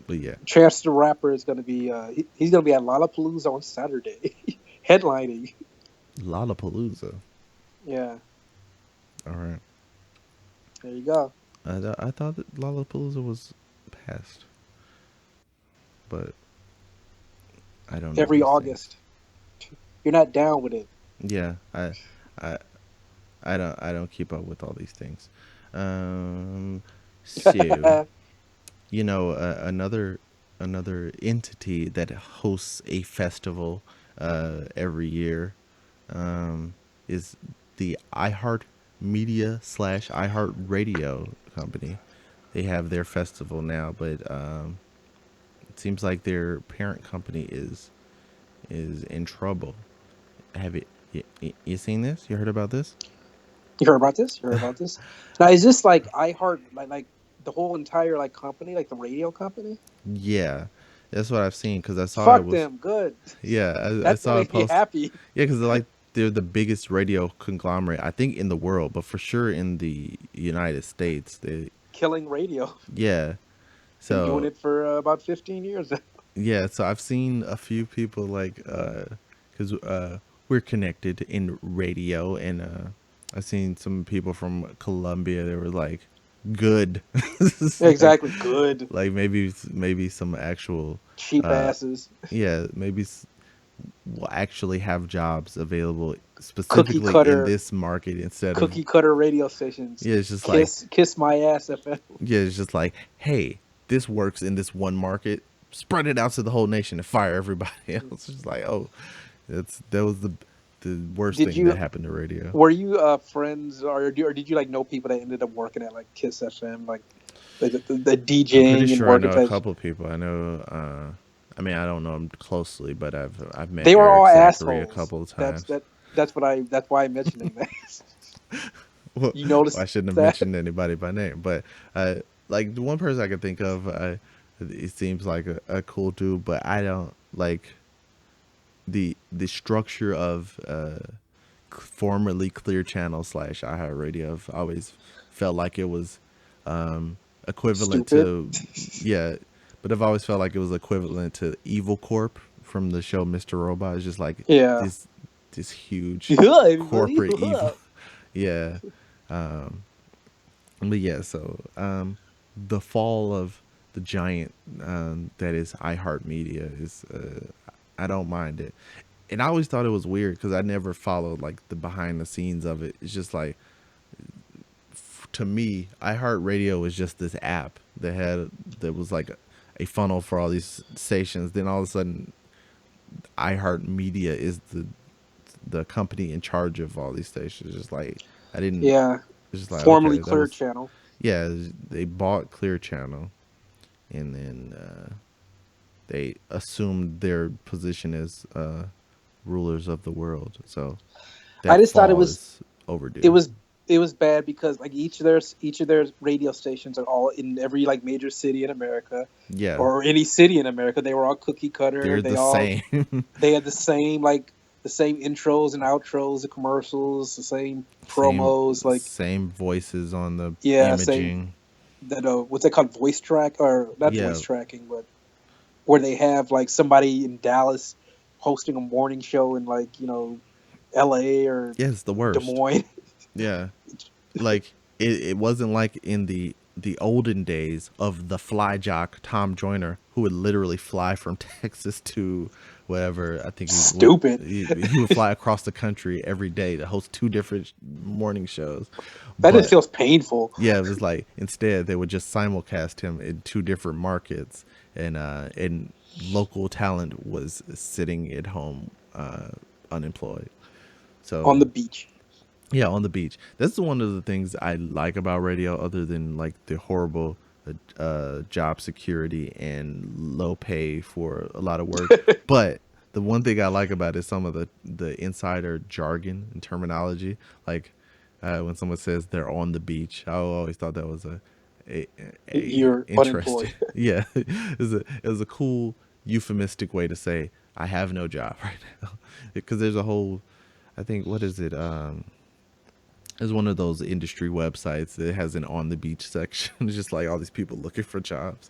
But yeah, Chance the Rapper is going to be, he's going to be at Lollapalooza on Saturday, headlining. Lollapalooza. Yeah, All right. there you go. I thought that Lollapalooza was past, but I don't know Every these things. August. You're not down with it. Yeah, I, I don't keep up with all these things. Um, so you know, another entity that hosts a festival every year is the iHeartMedia slash iHeartRadio company. They have their festival now, but it seems like their parent company is in trouble. Have you seen this? You heard about this? You heard about this? You heard about this? Now, is this like iHeart, like the whole entire like company, like the radio company? Yeah, that's what I've seen because I saw it Fuck was. them. Good. Yeah, I That's gonna saw a make me post. happy. Yeah, because they're the biggest radio conglomerate I think in the world, but for sure in the United States. They Killing radio. yeah. Been doing So it for about 15 years. yeah, so I've seen a few people like because we're connected in radio, and I've seen some people from Colombia. They were like, "Good," like Exactly. Good. maybe some actual Cheap uh asses. yeah maybe will actually have jobs available Cookie specifically in cutter. this market instead of Cookie cutter radio stations. yeah it's just like Kiss my ass FM. yeah it's just like hey this works in this one market, spread it out to the whole nation and fire everybody else. It's just like oh that was the worst Did thing that you happened to radio. Were you friends, or did you like know people that ended up working at like Kiss FM, like the I'm pretty DJing and sure I working know a at? couple of people. I know I mean I don't know them closely, but I've met They were all Eric Zachary a assholes. couple of times. That's why I'm mentioning that. Well, You I noticed shouldn't have that? mentioned anybody by name, but like the one person I could think of, it seems like a cool dude, but I don't like the structure of formerly Clear Channel slash iHeartRadio. I've always felt like it was equivalent Stupid. to yeah, but I've always felt like it was equivalent to Evil Corp from the show Mr. Robot. It's just like Yeah. this this huge Yeah, everybody. corporate evil. Yeah. Yeah. But yeah, so the fall of the giant that is iHeartMedia is. I don't mind it, and I always thought it was weird because I never followed like the behind the scenes of it. It's just like to me, iHeartRadio was just this app that was like a funnel for all these stations. Then all of a sudden, iHeartMedia is the company in charge of all these stations. Just like I didn't. Yeah, It's just like formerly okay, that Clear was Channel. yeah. They bought Clear Channel, and then they assumed their position as rulers of the world. So I that just thought fall is it overdue. was it was bad because like each of their radio stations are all in every like major city in America Yeah, or any city in America. They were all cookie cutter. they're They the all same. they had the same intros and outros, the commercials, the same same promos. Like same voices on the yeah, same imaging. that what's that called, voice track or not voice Yeah, tracking, but where they have like somebody in Dallas hosting a morning show in like L.A. or yeah, it's the Des worst. Moines. Yeah, like it wasn't like in the olden days of the fly jock Tom Joyner, who would literally fly from Texas to whatever. I think Stupid. he would fly across the country every day to host two different morning shows. That just But feels painful. yeah, it was like instead they would just simulcast him in two different markets, and local talent was sitting at home unemployed. On So the beach. yeah, on the beach. That's one of the things I like about radio, other than like the horrible job security and low pay for a lot of work. But the one thing I like about it is some of the insider jargon and terminology. Like when someone says they're on the beach, I always thought that was a, a You're interesting. unemployed. Yeah, it was a cool euphemistic way to say I have no job right now, because there's a whole. I think what is it? It's one of those industry websites that has an on the beach section. It's just like all these people looking for jobs.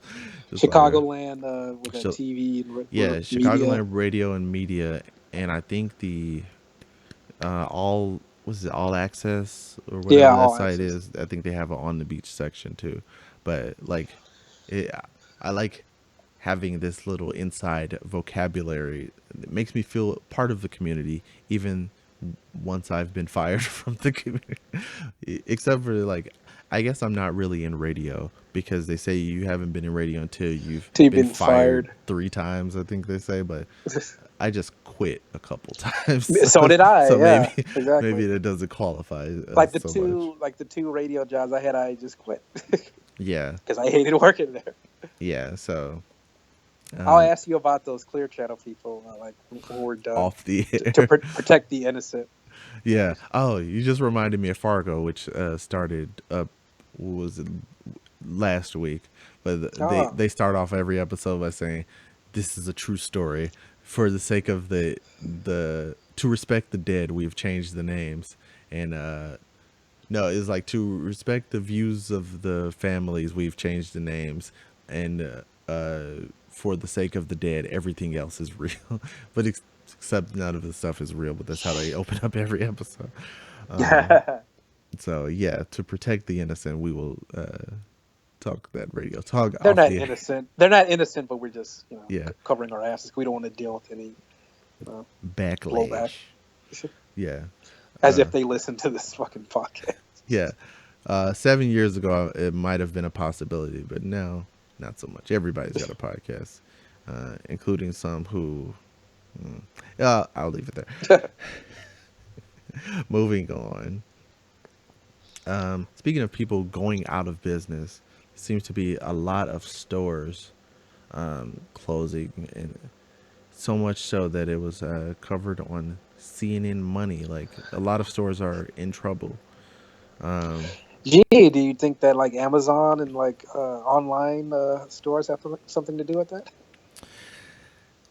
Just like Chicagoland with that so, TV and yeah, media. Chicagoland Radio and Media, and I think the all was it All Access or Yeah, whatever that all site access. is. I think they have an on the beach section too. But like, it, I like having this little inside vocabulary. It makes me feel part of the community, even once I've been fired from the community. Except for like, I guess I'm not really in radio because they say you haven't been in radio until you've Till you've been been fired fired. 3 times. I think they say, but I just quit a couple times, So did I. so maybe Yeah, exactly. maybe that doesn't qualify Like the so much. two, like the two radio jobs I had, I just quit Yeah, because I hated working there. yeah. So I'll um, ask you about those Clear Channel people, like when we're done, off the to air. protect the innocent. Yeah. Oh, you just reminded me of Fargo, which started up. What was it, last week? But Oh, they start off every episode by saying, "This is a true story. For the sake of the to respect the dead, we've changed the names." And no, it's like to respect the views of the families, we've changed the names, and for the sake of the dead, everything else is real. But except none of the stuff is real. But that's how they open up every episode. yeah. So yeah, to protect the innocent, we will talk that radio talk They're off not the innocent. They're not innocent, but we're just yeah covering our asses. We don't want to deal with any uh, blowback, backlash. Yeah, as if they listen to this fucking podcast. yeah. 7 years ago, it might have been a possibility, but now, not so much. Everybody's got a podcast, including some who. I'll leave it there. Moving on. Speaking of people going out of business, seems to be a lot of stores closing, and so much so that it was covered on CNN Money. Like a lot of stores are in trouble. Gee, do you think that like Amazon and like online stores have something to do with that?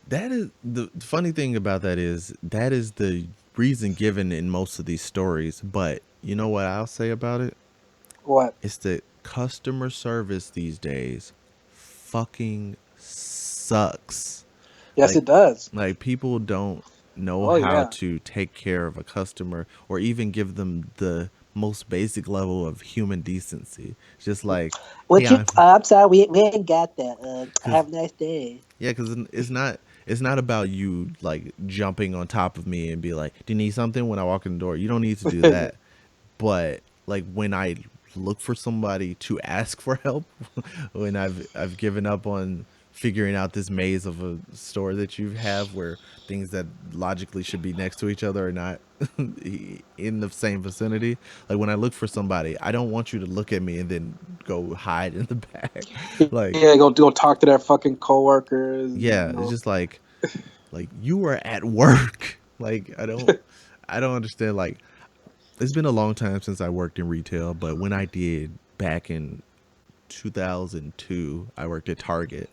That is the funny thing about that is the reason given in most of these stories. But you know what I'll say about it? What? It's that customer service these days fucking sucks. Yes, Like it does. people don't know Oh how yeah. to take care of a customer or even give them the most basic level of human decency. It's just like, hey, Would you? I'm sorry, we ain't got that. because Have a nice day. yeah, because it's not about you like jumping on top of me and be like, do you need something when I walk in the door? You don't need to do that. But like when I look for somebody to ask for help, when I've given up on figuring out this maze of a store that you have where things that logically should be next to each other are not in the same vicinity. Like when I look for somebody, I don't want you to look at me and then go hide in the back. Like, Yeah, go talk to their fucking coworkers. yeah, it's just like you were at work. Like I don't understand. Like it's been a long time since I worked in retail, but when I did back in 2002, I worked at Target.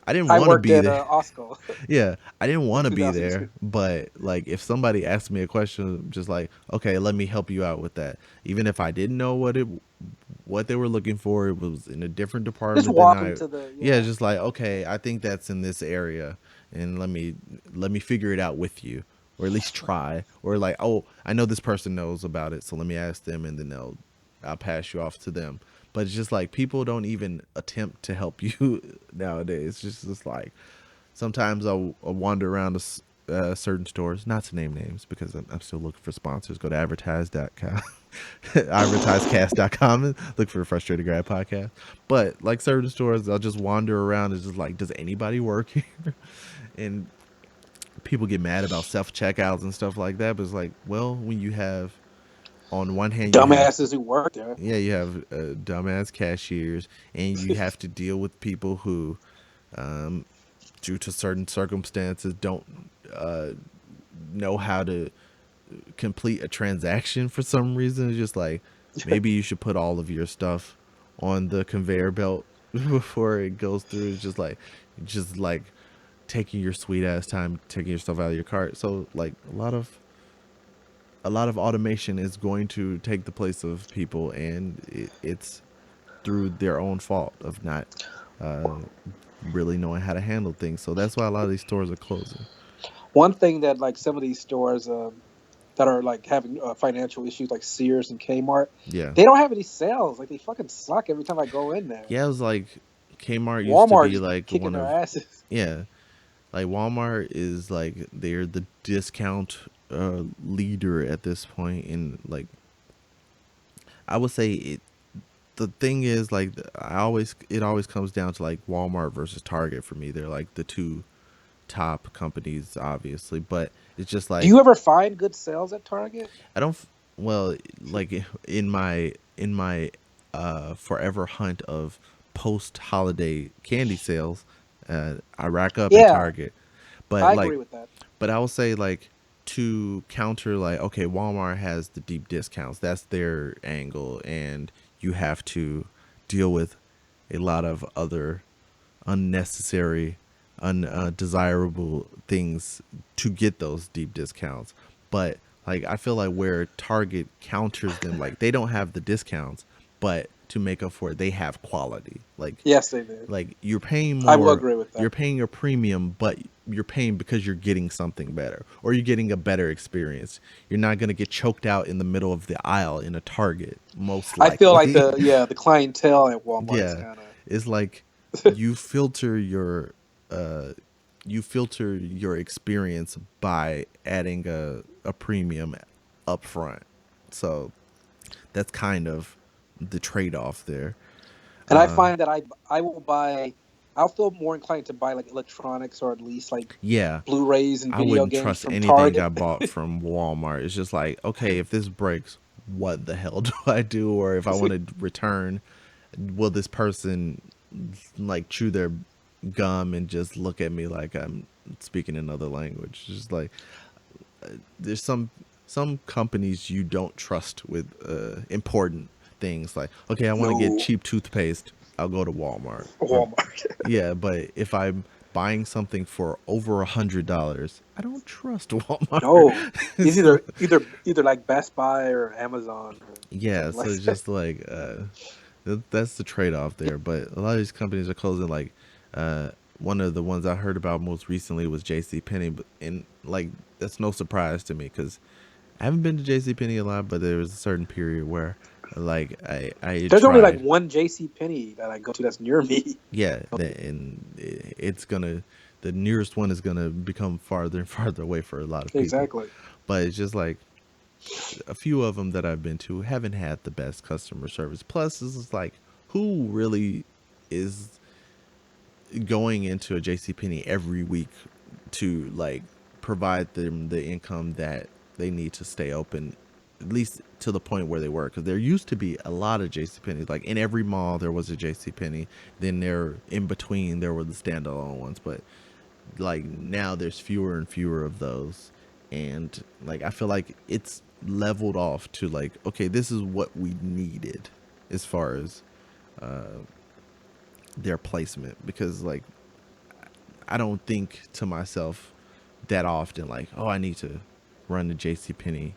I didn't I want to worked be at there. Osco Yeah, I didn't in want to be there, 2002. but like if somebody asked me a question, just like, okay, let me help you out with that. Even if I didn't know what they were looking for, it was in a different Just department than walk I. into the Yeah, yeah. just like, okay, I think that's in this area, and let me figure it out with you, or at least try, or like, oh, I know this person knows about it, so let me ask them, and then I'll pass you off to them. But it's just like people don't even attempt to help you nowadays. It's just like sometimes I'll wander around certain stores, not to name names because I'm still looking for sponsors. Go to advertise.com, advertisecast.com, and look for the Frustrated Grad podcast. But like certain stores, I'll just wander around and just like, does anybody work here? And people get mad about self checkouts and stuff like that. But it's like, well, when you have, on one hand, you have, Dumbasses who work there. yeah, you have dumbass cashiers, and you have to deal with people who, um, due to certain circumstances, don't uh, know how to complete a transaction for some reason. It's just like maybe you should put all of your stuff on the conveyor belt before it goes through. It's just like taking your sweet ass time taking your stuff out of your cart. So like a lot of automation is going to take the place of people, and it's through their own fault of not uh, really knowing how to handle things. So that's why a lot of these stores are closing. One thing that like some of these stores that are like having financial issues, like Sears and Kmart, Yeah. they don't have any sales. Like they fucking suck every time I go in there. Yeah, it was like Kmart used to Walmart be is like kicking one their of, asses. yeah, like Walmart is like they're the discount leader at this point. And like I would say the thing is like it always comes down to like Walmart versus Target for me. They're like the two top companies, obviously, but it's just Do like you ever find good sales at Target? I don't well, like in my forever hunt of post holiday candy sales, I rack up at Yeah, Target. But I like, agree with that. but I will say like to counter, like, okay, Walmart has the deep discounts. That's their angle, and you have to deal with a lot of other unnecessary, undesirable things to get those deep discounts. But like I feel like where Target counters them, like they don't have the discounts, but to make up for it, they have quality. Yes, they do. Like you're paying I will more, agree with you're that. paying a premium, but you're paying because you're getting something better, or you're getting a better experience. You're not gonna get choked out in the middle of the aisle in a Target, most I feel like likely. the clientele at Walmart is Yeah, kind of it's like you filter your uh you filter your experience by adding a premium up front. So that's kind of the trade-off there. and I find that I will buy. I'll feel more inclined to buy like electronics or at least like Yeah, Blu-rays and I video wouldn't games trust from anything Target. I bought from Walmart. It's just like, okay, if this breaks, what the hell do I do? Or if I want to return, will this person like chew their gum and just look at me like I'm speaking another language? It's just like there's some companies you don't trust with important things. Like, okay, I want to get No, cheap toothpaste, I'll go to Walmart. Or Walmart. yeah, but if I'm buying something for over $100, I don't trust Walmart. No, it's So, either like Best Buy or Amazon or yeah, something so like it's that. just like that's the trade off there. But a lot of these companies are closing. Like uh, one of the ones I heard about most recently was J.C. Penney, and like that's no surprise to me because I haven't been to JCPenney a lot, but there was a certain period where, like, I There's only like tried. one J.C. Penney that I go to that's near me. Yeah, and it's gonna, the nearest one is gonna become farther and farther away for a lot of people. Exactly. But it's just like a few of them that I've been to haven't had the best customer service. Plus, this is like, who really is going into a JCPenney every week to like provide them the income that they need to stay open, at least to the point where they were. Because there used to be a lot of JCPenney's. Like in every mall, there was a JCPenney. Then there, in between, there were the standalone ones. But like now, there's fewer and fewer of those. And like I feel like it's leveled off to like, okay, this is what we needed as far as their placement. Because like I don't think to myself that often like, oh, I need to run to JCPenney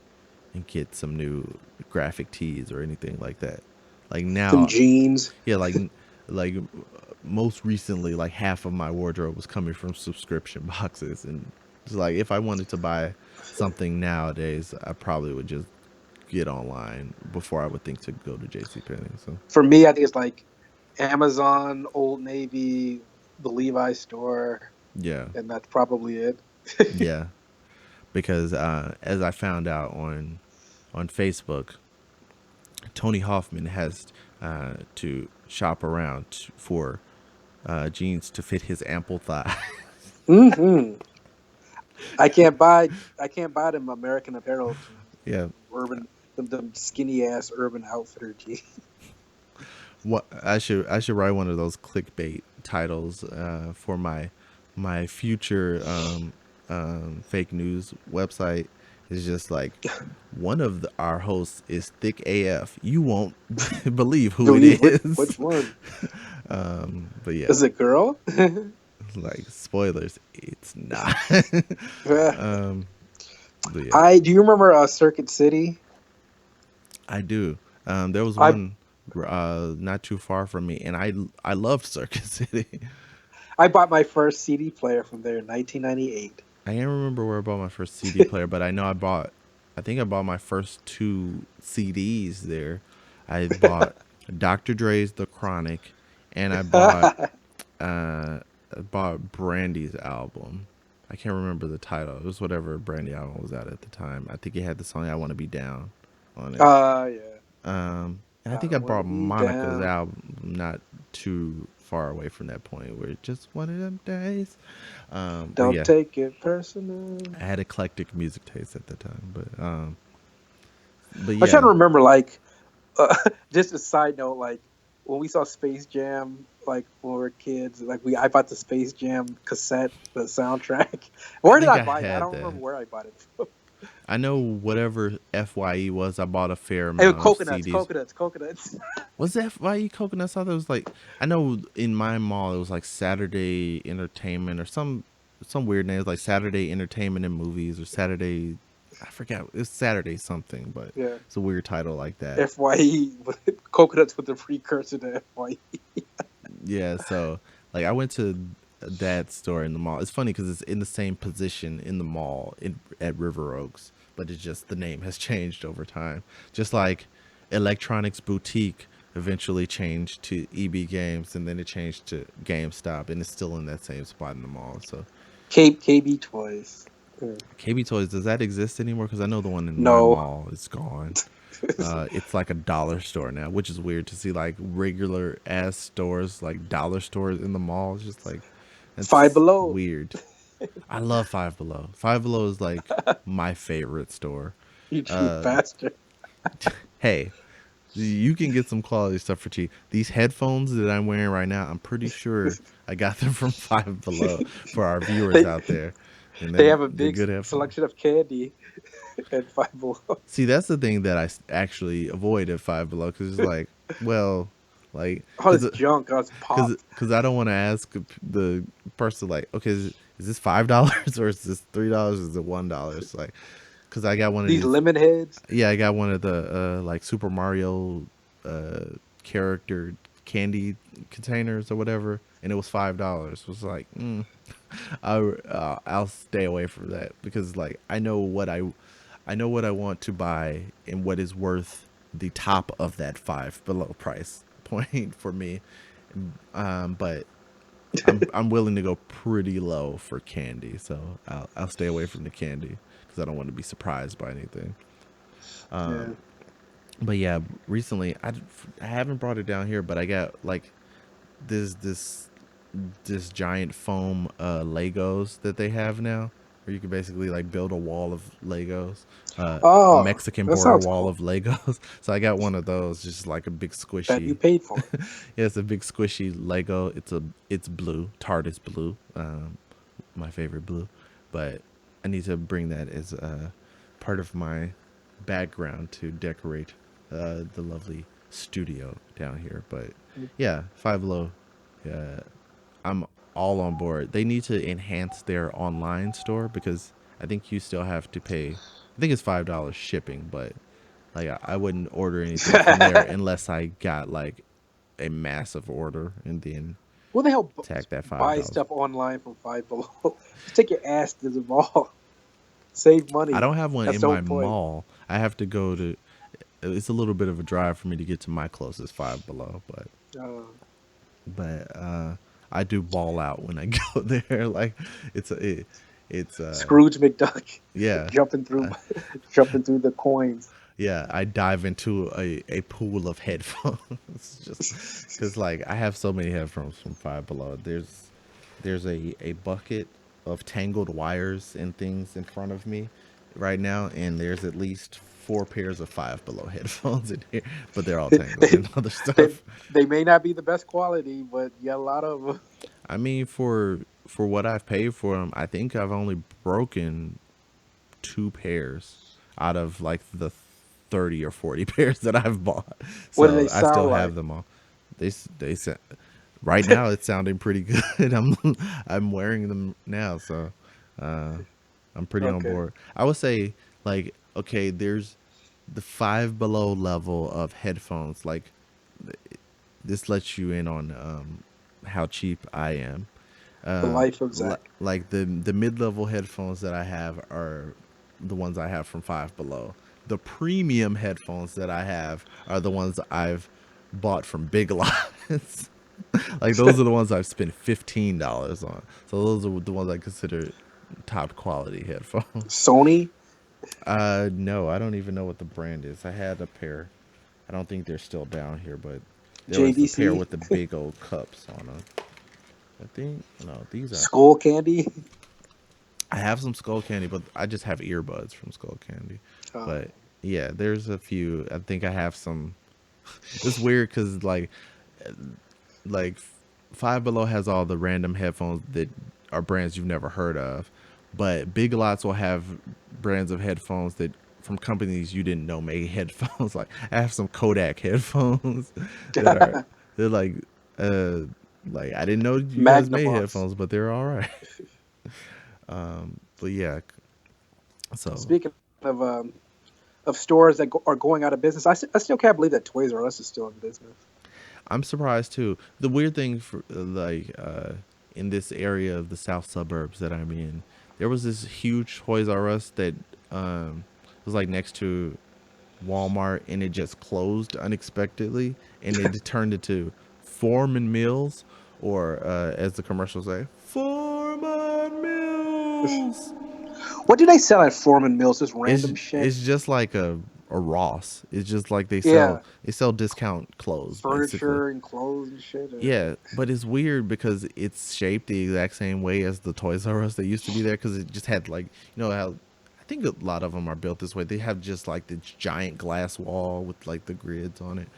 and get some new graphic tees or anything like that. Like Some now, jeans. yeah, like most recently, like half of my wardrobe was coming from subscription boxes, and it's like if I wanted to buy something nowadays, I probably would just get online before I would think to go to JCPenney. So For me, I think it's like Amazon, Old Navy, the Levi store, yeah, and that's probably it. yeah, because as I found out on Facebook, Tony Hoffman has to shop around for jeans to fit his ample thigh. hmm I can't buy them American Apparel jeans, Yeah, urban, them skinny ass Urban Outfitter jeans. what I should write one of those clickbait titles for my future fake news website. Is just like one of our hosts is thick AF. You won't believe who it Believe which is. one? But yeah, Is it girl? like spoilers, it's not. um, but yeah, I do you remember Circuit City? I do. There was I one not too far from me, and I loved Circus City. I bought my first CD player from there in 1998. I can't remember where I bought my first CD player, but I know I think I bought my first two CDs there. I bought Dr. Dre's The Chronic, and I bought Brandy's album. I can't remember the title. It was whatever Brandy album was out at the time. I think it had the song "I Want to Be Down" on it. Yeah. And I I think I wanna bought be Monica's down. album not too far away from that point, where it's just one of them days. But Don't yeah, take it personal. I had eclectic music taste at the time, but I'm trying to yeah, remember, like, just a side note, like when we saw Space Jam, like when we were kids, like I bought the Space Jam cassette, the soundtrack. I Where did think I I buy that? I had don't remember that. where I bought it from. I know whatever FYE was, I bought a fair Hey, amount of coconuts, CDs. coconuts, coconuts. Was that FYE Coconuts? I thought it was like, I know in my mall it was like Saturday Entertainment or some weird name. It was like Saturday Entertainment and Movies or Saturday, I forgot. It's Saturday something, but Yeah, it's a weird title like that. Fye coconuts with the precursor to Fye. Yeah, so like I went to that store in the mall. It's funny because it's in the same position in the mall at River Oaks, but it's just the name has changed over time. Just like Electronics Boutique eventually changed to EB Games, and then it changed to GameStop, and it's still in that same spot in the mall. So KB Toys. KB Toys, does that exist anymore? Because I know the one in my No. mall is gone. It's like a dollar store now, which is weird to see like regular ass stores, like dollar stores in the mall. It's just like, Five that's Below. weird. I love Five Below. Five Below is like my favorite store. You cheap bastard. Hey, you can get some quality stuff for cheap. These headphones that I'm wearing right now, I'm pretty sure I got them from Five Below for our viewers they out there. And they have a they're big good headphones. selection of candy at Five Below. See, that's the thing that actually avoid at Five Below because it's like, well, like, All this junk, all this pop. because I don't want to ask the person like, okay, is this $5 or is this $3? Is it $1? It's like, because I got one of These these. lemon heads. Yeah, I got one of the like Super Mario uh, character candy containers or whatever, and it was $5. It was like, I'll stay away from that because like I know what I I know what I want to buy and what is worth the top of that Five Below price point for me. But I'm willing to go pretty low for candy, so I'll stay away from the candy because I don't want to be surprised by anything. Yeah. But yeah, recently I haven't brought it down here, but I got like this this this giant foam Legos that they have now, where you can basically like build a wall of Legos, a Oh, Mexican that border sounds wall cool. of Legos. So I got one of those, just like a big That you squishy. paid for. Yeah, it's a big squishy Lego. It's blue. Tart is blue. My favorite blue, but I need to bring that as part of my background to decorate the lovely studio down here. But yeah, Five Below, yeah, I'm all on board. They need to enhance their online store because I think you still have to pay. I think it's $5 shipping, but like I wouldn't order anything from there unless I got like a massive order and then Who the hell tack that five buys dollars. stuff online from Five Below? Just take your ass to the mall. Save I money. don't have one That's in the whole my point. mall. I have to go to. It's a little bit of a drive for me to get to my closest Five Below, Uh, but I do ball out when I go there. Like it's a it's Scrooge McDuck yeah. jumping through Uh, jumping through the coins. yeah, I dive into a pool of headphones just because like I have so many headphones from Five Below. There's a bucket of tangled wires and things in front of me right now, and there's at least four pairs of Five Below headphones in here, but they're all tangled they, and other they stuff. they may not be the best quality, but you got a lot of them. I mean, for what I've paid for them, I think I've only broken two pairs out of like the 30 or 40 pairs that I've bought. What do So they I still sound have like? them all. They said right now it's sounding pretty good. I'm wearing them now, so uh, I'm pretty on Okay. board. I would say like okay, there's the Five Below level of headphones. Like this lets you in on how cheap I am. The life of Zach. Like the mid level headphones that I have are the ones I have from Five Below. The premium headphones that I have are the ones I've bought from Big Lots. Like those are the ones I've spent $15 on. So those are the ones I consider top quality headphones. Sony, No, I don't even know what the brand is. I had a pair. I don't think they're still down here, but there was the pair JVC, with the big old cups on them. I think no, these are. Skull Candy. I have some Skull Candy, but I just have earbuds from Skull Candy. Uh, But yeah, there's a few. I think I have some. It's weird because like Five Below has all the random headphones that are brands you've never heard of, but Big Lots will have brands of headphones that from companies you didn't know made headphones. Like I have some Kodak headphones that are they're uh like I didn't know you guys made Magnavox. headphones, but they're all right. But yeah, so Speaking of stores that are going out of business, I still can't believe that Toys R Us is still in business. I'm surprised too. The weird thing for in this area of the south suburbs that I'm in, there was this huge Toys R Us that was like next to Walmart, and it just closed unexpectedly, and it turned into Foreman Mills, or as the commercials say, Foreman Mills. What do they sell at Foreman Mills? Just It's random shit. it's just like a Ross. It's just like Yeah, they sell discount clothes basically. furniture and clothes and shit. Yeah, but it's weird because it's shaped the exact same way as the Toys R Us that used to be there because it just had like how I think a lot of them are built this way. They have just like this giant glass wall with like the grids on it,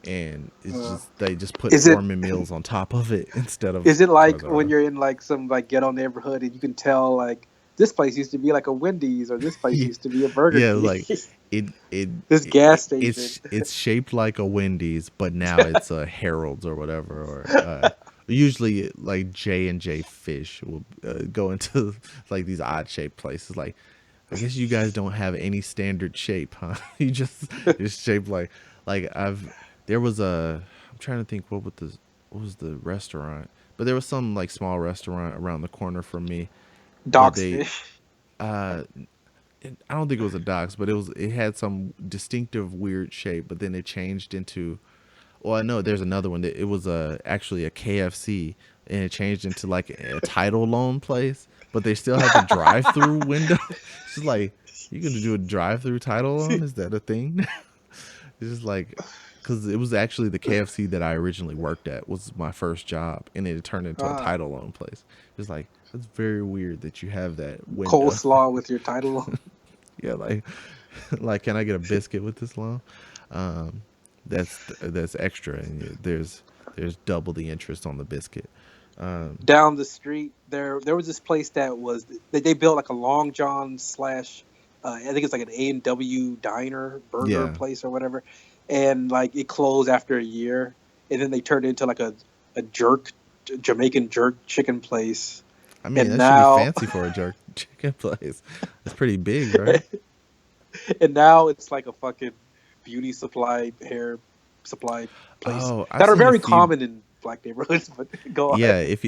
and it's Uh, just they just put is it Foreman Meals on top of it instead of is it like Toys R when Us. you're in like some like ghetto neighborhood and you can tell like this place used to be like a Wendy's or this place Yeah, used to be a Burger yeah, King, like it it, this gas station. it's shaped like a Wendy's, but now it's a Harold's or whatever, or usually like J&J Fish will go into like these odd shaped places. Like I guess you guys don't have any standard shape, huh? You just shaped like I've there was a I'm trying to think what was the restaurant, but there was some like small restaurant around the corner from me where Doc's they Fish. uh I don't think it was a Docks, but it had some distinctive weird shape. But then it changed into, well, I know there's another one that it was actually a KFC, and it changed into like a title loan place, but they still had the drive-through window. It's just like, you gonna do a drive-through title loan? Is that a thing? It's just like, because it was actually the KFC that I originally worked at was my first job, and it turned into a Ah, title loan place. It's like, that's very weird that you have that window. coleslaw with your title. Yeah, like, like, can I get a biscuit with this loan? Um, that's extra, and there's double the interest on the biscuit. Down the street there was this place that was they built like a Long John slash I think it's like an A&W diner burger Yeah, place or whatever, and like it closed after a year, and then they turned it into like a jerk Jamaican jerk chicken place, I mean, and that should be now fancy for a jerk chicken place. It's pretty big, right? and now it's like a fucking beauty supply hair supply place Oh, I've that are seen a very few. common in black neighborhoods. But go Yeah, ahead. if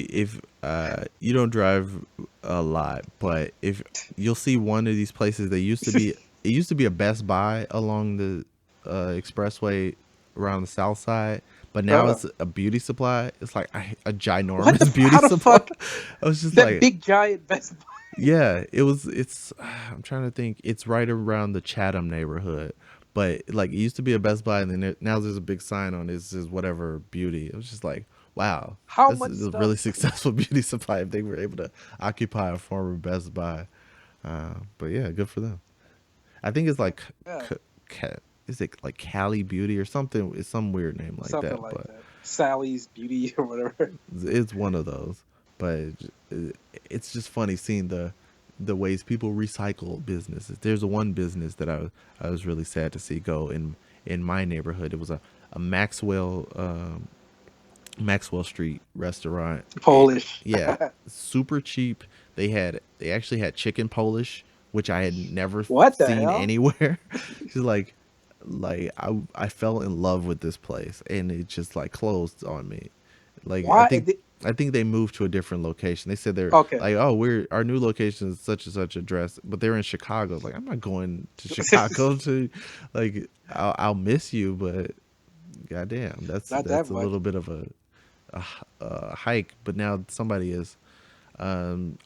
you don't drive a lot, but if you'll see one of these places, they used to be it used to be a Best Buy along the expressway around the south side, but now Uh, it's a beauty supply. It's like a what the ginormous beauty how the supply. fuck I was just that like, big giant Best yeah, it's I'm trying to think. It's right around the Chatham neighborhood. But like it used to be a Best Buy, and then now there's a big sign on it. It says whatever beauty. It was just like, wow, How this much is a stuff? really successful beauty supply if they were able to occupy a former Best Buy. But yeah, good for them. I think it's like, Yeah, is it like Cali Beauty or something? It's some weird name like something that, like but that. Sally's Beauty or whatever. it's one of those. But it's just funny seeing the ways people recycle businesses. There's one business that I was really sad to see go in my neighborhood. It was a Maxwell Street restaurant. Polish. Yeah, super cheap. They actually had chicken Polish, which I had never What the seen hell? anywhere. Just like I fell in love with this place, and it just like closed on me. Like Why? I think they moved to a different location. They said they're Okay. like, oh, we're our new location is such and such address, but they're in Chicago. Like, I'm not going to Chicago to, like, I'll miss you, but goddamn, Not that that's a much. little bit of a hike. But now somebody is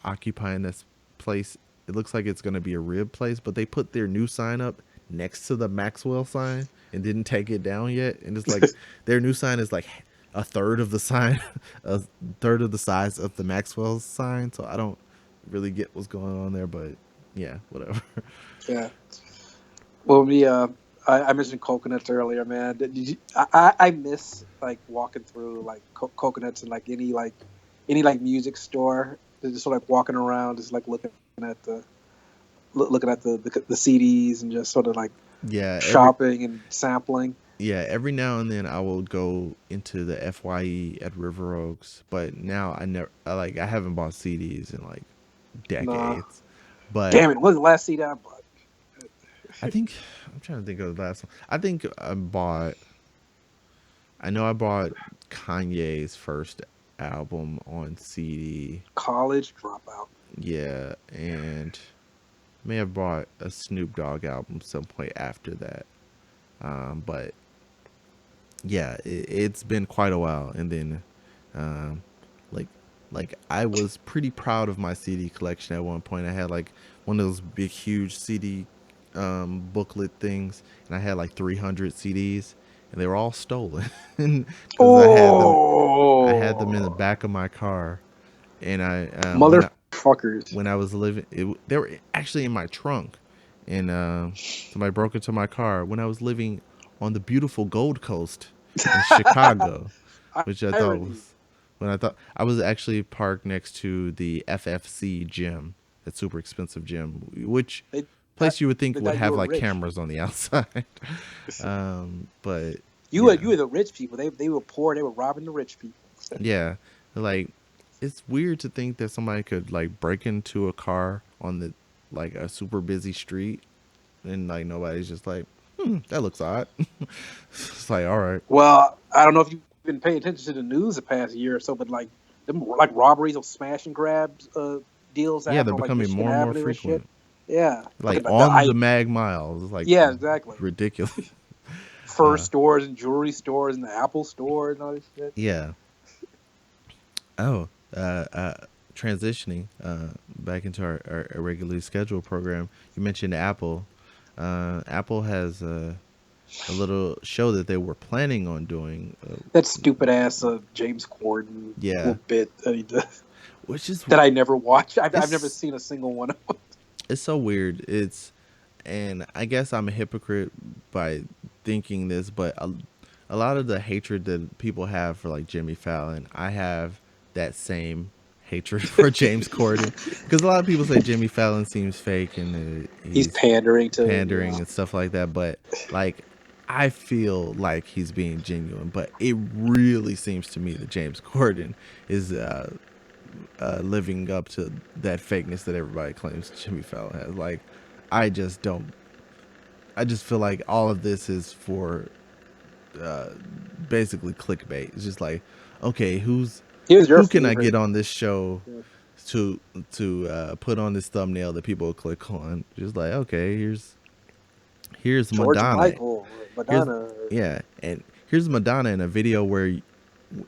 occupying this place. It looks like it's going to be a rib place, but they put their new sign up next to the Maxwell sign and didn't take it down yet. And it's like their new sign is like a third of the sign, a third of the size of the Maxwell sign. So I don't really get what's going on there, but yeah, whatever. Yeah. Well, I mentioned coconuts earlier, man. Did you, I miss like walking through like coconuts and like any like music store. Just sort of like walking around, just like at the looking at the CDs and just sort of like Yeah, shopping and sampling. every now and then I will go into the FYE at River Oaks, but now I haven't bought CDs in like Nah, decades. But damn it! What was the last CD I bought? I think I'm trying to think of the last one. I think I know I bought Kanye's first album on CD. College Dropout. Yeah, and may have bought a Snoop Dogg album some point after that. But yeah, it's been quite a while. And then, um, like, I was pretty proud of my CD collection at one point. I had like one of those big, huge CD booklet things, and I had like 300 CDs, and they were all stolen because I had them in the Oh, back of my car, and motherfuckers! when I was living, they were actually in my trunk, and somebody broke into my car when I was living on the beautiful Gold Coast in Chicago, which I thought Irony. was when I thought I was actually parked next to the FFC gym, that super expensive gym, which They thought, place you would think they would thought you have were like rich. cameras on the outside. But You yeah, were the rich people. They were poor. They were robbing the rich people. yeah, like it's weird to think that somebody could like break into a car on the like a super busy street, and like nobody's just like, that looks odd. It's like, all right, Well, I don't know if you've been paying attention to the news the past year or so, but like them like robberies or smash and grabs deals that yeah, happen they're on like becoming Michigan more and more Avenue and shit. frequent. Yeah, like like the on the I. Mag Miles, like Yeah, exactly. ridiculous. Fur stores and jewelry stores and the Apple store and all this shit. Yeah. Oh, uh, uh, transitioning back into our regularly scheduled program. You mentioned Apple. Apple has a little show that they were planning on doing. That stupid ass James Corden Yeah, little bit that he does which is that I never watched. I've never it's seen a single one of them. it's so weird. And I guess I'm a hypocrite by thinking this, but a lot of the hatred that people have for like Jimmy Fallon, I have that same hatred for James Corden, because a lot of people say Jimmy Fallon seems fake and He's he's pandering to, pandering and stuff like that, but like I feel like he's being genuine, but it really seems to me that James Corden is living up to that fakeness that everybody claims Jimmy Fallon has. Like, I just don't. I just feel like all of this is for uh, basically clickbait. It's just like, okay, he was your who can I favorite. get on this show Yeah. to put on this thumbnail that people will click on? Just like, okay, here's George Madonna. Michael, Here's Madonna. yeah, and here's Madonna in a video where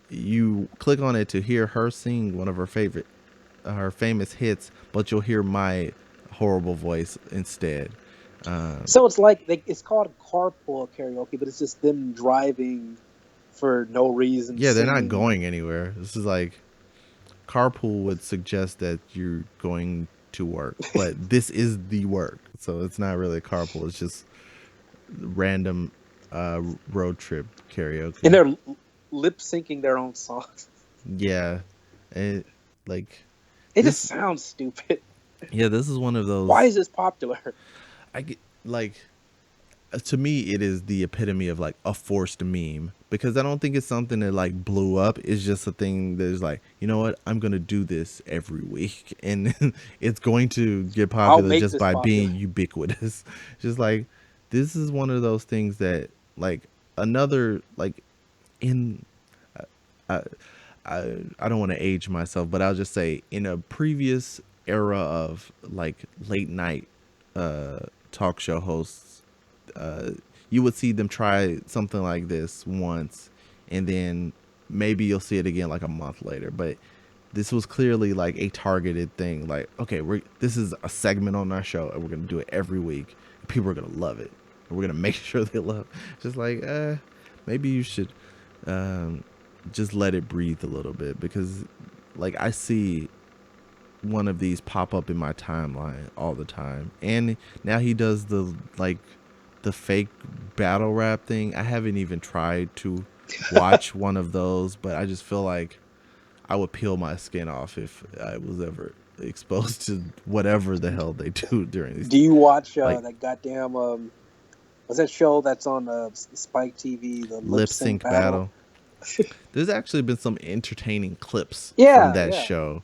you click on it to hear her sing one of her famous hits, but you'll hear my horrible voice instead. Um, So it's like it's called carpool karaoke, but it's just them driving for no reason, yeah, they're not singing. going anywhere. This is like carpool would suggest that you're going to work, but this is the work, so it's not really a carpool. It's just random road trip And karaoke. they're lip syncing their own songs. Yeah, and like It just this. sounds stupid. Yeah, this is one of Why those. is this popular? I get like to me it is the epitome of like a forced meme, because I don't think it's something that like blew up. It's just a thing that is like, you know what, I'm gonna do this every week, and it's going to get I'll popular make just this by popular. being ubiquitous. Just like this is one of those things that like another like in I I don't want to age myself, but I'll just say in a previous era of like late night talk show hosts, uh, you would see them try something like this once, and then maybe you'll see it again like a month later. But this was clearly like a targeted thing. Like, okay, this is a segment on our show, and we're gonna do it every week. People are gonna love it, and we're gonna make sure they love. Just like, maybe you should um, just let it breathe a little bit, because like I see one of these pop up in my timeline all the time. And now he does the fake battle rap thing. I haven't even tried to watch one of those, but I just feel like I would peel my skin off if I was ever exposed to whatever the hell they do during these Do you watch like that goddamn what's that show that's on Spike TV, the lip lip sync sync battle? battle. There's actually been some entertaining clips from Yeah, that yeah. show.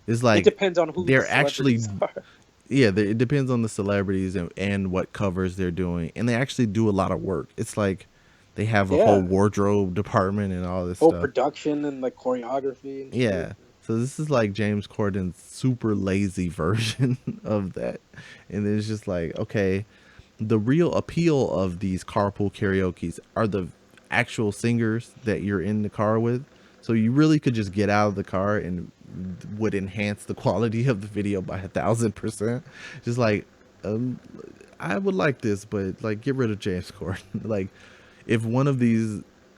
It's It like depends on who the they're actually celebrities are. yeah, it depends on the celebrities and what covers they're doing, and they actually do a lot of work. It's like they have a whole Yeah. wardrobe department and all this Oh, stuff. production and like choreography and shit. Yeah, so this is like James Corden's super lazy version of that, and it's just like, okay, the real appeal of these carpool karaoke's are the actual singers that you're in the car with. So you really could just get out of the car and would enhance the quality of the video by 1,000%. Just like, um, I would like this, but like, get rid of James Corden. Like, if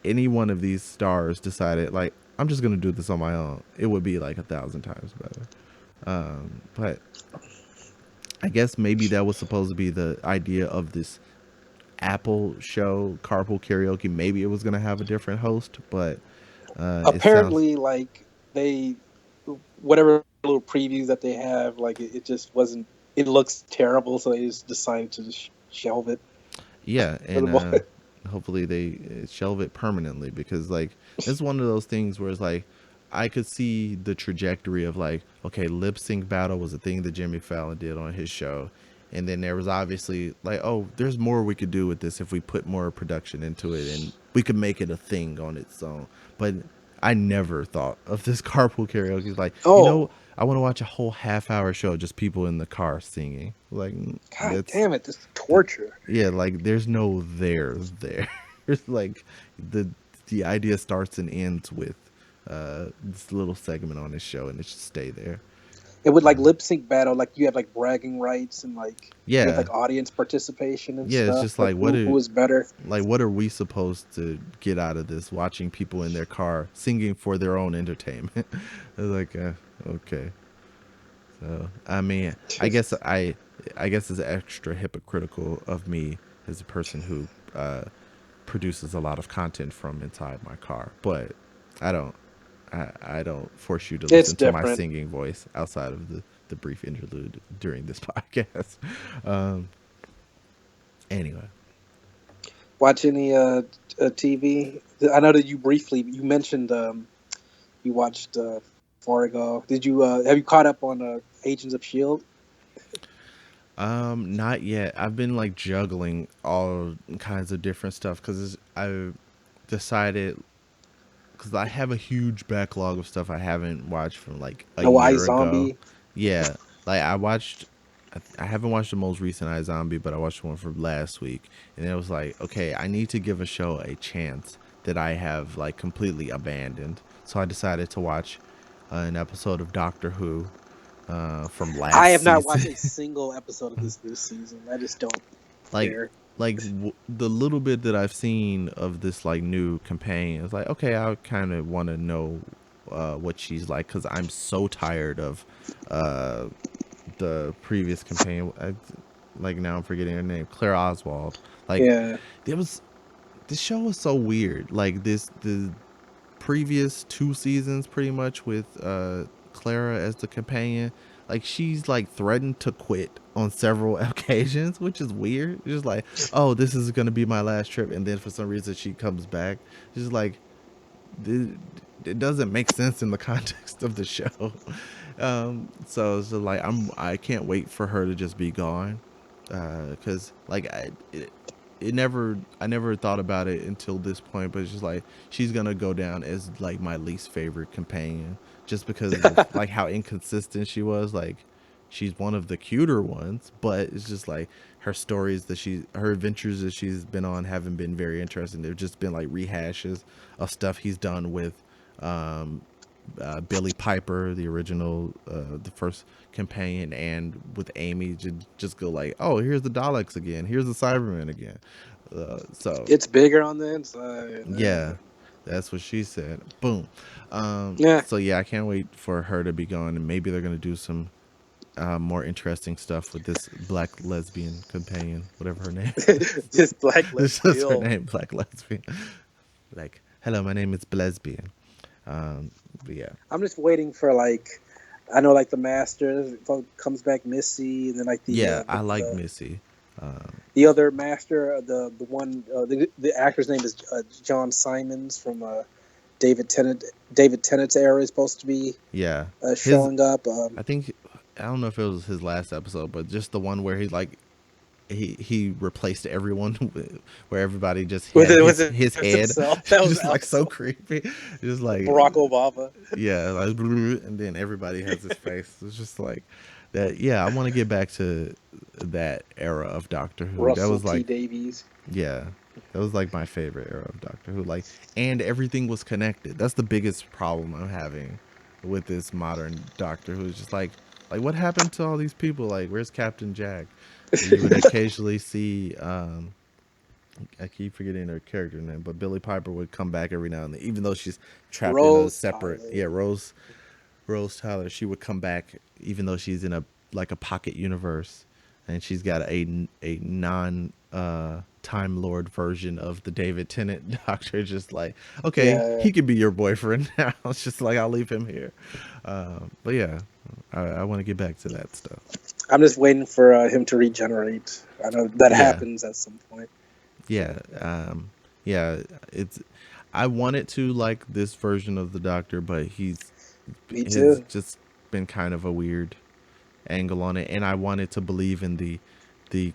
any one of these stars decided, like, I'm just gonna do this on my own, it would be like 1,000 times better. But I guess maybe that was supposed to be the idea of this Apple show, Carpool Karaoke. Maybe it was gonna have a different host, but it sounds Apparently, like they, whatever little previews that they have, like it just wasn't. It looks terrible, so they just decided to just shelve it yeah, for the and moment. hopefully they shelve it permanently, because like it's one of those things where it's like I could see the trajectory of like, okay, lip sync battle was a thing that Jimmy Fallon did on his show, and then there was obviously like, oh, there's more we could do with this if we put more production into it, and we could make it a thing on its own. But I never thought of this carpool karaoke. Like, Oh, I want to watch a whole half-hour show just people in the car singing. Like, god that's damn it, this is torture. yeah. Like, there's no there. It's like the the idea starts and ends with this little segment on this show, and it should stay there. It would like lip sync battle, like you have like bragging rights and like you have Yeah, like audience participation and yeah. It's stuff. just Like like who is better? what are we supposed to get out of this? Watching people in their car singing for their own entertainment. It's like, okay. So I mean, I guess it's extra hypocritical of me as a person who produces a lot of content from inside my car, but I don't I don't force you to It's listen to my different. singing voice outside of the brief interlude during this podcast. Um, anyway, Watch any TV? I know that you mentioned you watched Fargo. Did you have you caught up on Agents of Shield? not yet. I've been like juggling all kinds of different stuff because I decided because I have a huge backlog of stuff I haven't watched from like a No, I year ago. Zombie. Yeah, like I haven't watched the most recent iZombie, but I watched one from last week, and it was like, okay, I need to give a show a chance that I have like completely abandoned. So I decided to watch an episode of Doctor Who from I last have not season. watched a single episode of this new season. I just don't like care. the little bit that I've seen of this like new companion, it's like, okay, I kind of want to know what she's like because I'm so tired of uh, the previous companion. Like now I'm forgetting her name, Claire Oswald. Like Yeah, it was this show was so weird. Like the previous two seasons pretty much with Clara as the companion. Like she's like threatened to quit on several occasions, which is weird. It's just like, oh, this is gonna be my last trip, and then for some reason she comes back. It's just like it, it doesn't make sense in the context of the show. So it's just like I can't wait for her to just be gone, because like I never thought about it until this point, but it's just like she's gonna go down as like my least favorite companion just because of like how inconsistent she was. Like she's one of the cuter ones, but it's just like her adventures that she's been on haven't been very interesting. They've just been like rehashes of stuff he's done with um Billy Piper, the original, the first companion, and with Amy, just go like, oh, here's the Daleks again, here's the Cybermen again. So it's bigger on the inside. yeah, that's what she said. Boom. Yeah, So yeah, I can't wait for her to be gone, and maybe they're gonna do some more interesting stuff with this black lesbian companion, whatever her name is. just black It's just her lesbian. name, black lesbian. Like, hello, my name is lesbian. But yeah. I'm just waiting for like I know like the master comes back Missy, and then like Yeah, I like Missy. Um, the other master, the one the actor's name is John Simons from David Tennant. David Tennant's era is supposed to be yeah, his. showing up. I think I don't know if it was his last episode, but just the one where he like he replaced everyone, where everybody just With had it, with his it head, himself, that was just like so awesome. creepy, just like Barack Obama, yeah, like, and then everybody has his face. It's just like that. Yeah, I want to get back to that era of Doctor Who. That Russell was T like Davies. yeah, that was like my favorite era of Doctor Who. Like, and everything was connected. That's the biggest problem I'm having with this modern Doctor Who. Is just like what happened to all these people? Like, where's Captain Jack? You would occasionally see. I keep forgetting her character name, but Billy Piper would come back every now and then, even though she's trapped in a Rose separate. Tyler. Yeah, Rose Tyler. She would come back even though she's in a like a pocket universe, and she's got a non Time Lord version of the David Tennant Doctor. Just like, okay, Yeah, he could be your boyfriend now. It's just like I'll leave him here. But yeah, I want to get back to that stuff. I'm just waiting for him to regenerate. I know that Yeah, happens at some point. yeah, yeah. It's I wanted to like this version of the Doctor, but Me he's too. just been kind of a weird angle on it, and I wanted to believe in the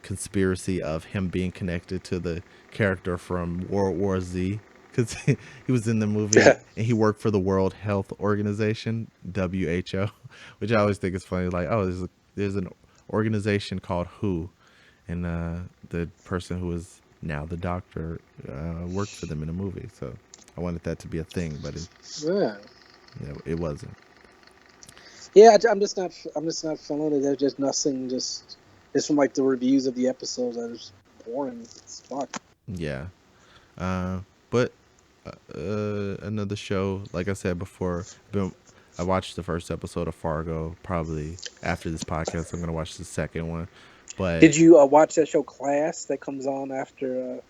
conspiracy of him being connected to the character from World War Z. because he was in the movie and he worked for the World Health Organization, WHO, which I always think is funny. Like, oh, there's an organization called WHO, and the person who is now the doctor worked for them in a movie. So I wanted that to be a thing, but Yeah. it wasn't. Yeah, I'm just not feeling it. There's just nothing. Just from like the reviews of the episodes, that is boring as fuck. Yeah. But another show, like I said before, I watched the first episode of Fargo. Probably after this podcast, I'm gonna watch the second one. But Did you watch that show Class that comes on after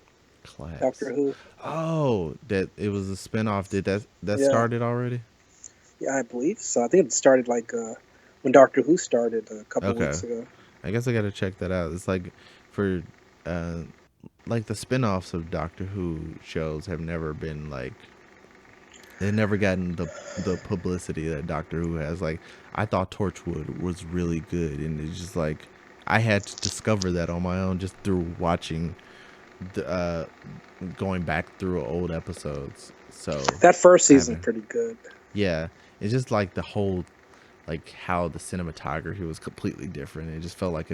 class. Doctor Who? Oh, that it was a spinoff. Did that Yeah, started already? yeah, I believe so. I think it started like when Doctor Who started a couple Okay. weeks ago. I guess I gotta check that out. It's like for uh like the spin-offs of Doctor Who shows have never been like they've never gotten the publicity that Doctor Who has. Like I thought Torchwood was really good, and it's just like I had to discover that on my own just through watching, the, going back through old episodes. So That first I season's haven't. pretty good. Yeah, it's just like the whole like how the cinematography was completely different. It just felt like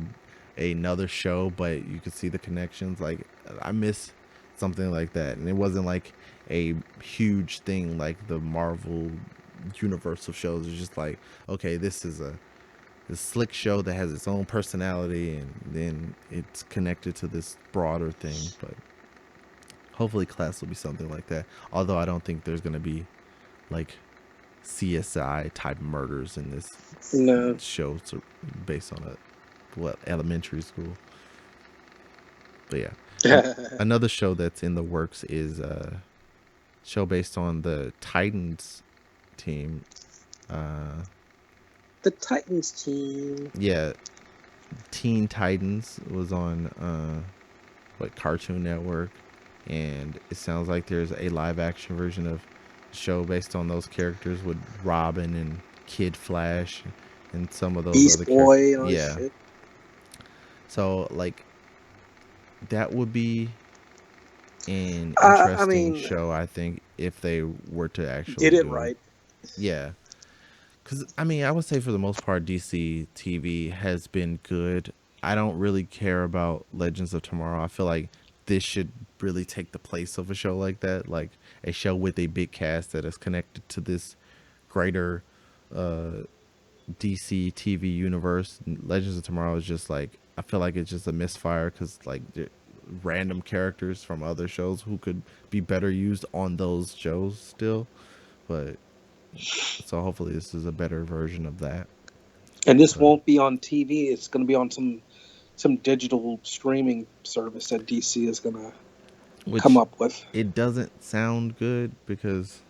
another show, but you could see the connections. Like I miss something like that, and it wasn't like a huge thing like the Marvel Universal shows. It's just like, okay, this is a slick show that has its own personality, and then it's connected to this broader thing. But hopefully, Class will be something like that. Although I don't think there's gonna be like CSI type murders in this No. show based on a elementary school. But yeah, The another show that's in the works is a show based on the Titans team. Uh, Titans team. yeah, Teen Titans was on what Cartoon Network, and it sounds like there's a live action version of the show based on those characters with Robin and Kid Flash and some of those Beast other characters. Boy and all this Yeah. shit. So like that would be an I interesting mean, show, I think, if they were to actually did it do it. right. Yeah. Because, I mean, I would say for the most part, DC TV has been good. I don't really care about Legends of Tomorrow. I feel like this should really take the place of a show like that, like a show with a big cast that is connected to this greater uh, DC TV universe. Legends of Tomorrow is just like, I feel like it's just a misfire because, like, random characters from other shows who could be better used on those shows still. But so hopefully this is a better version of that. And this But won't be on TV. It's going to be on some digital streaming service that DC is going to come which up with. it doesn't sound good because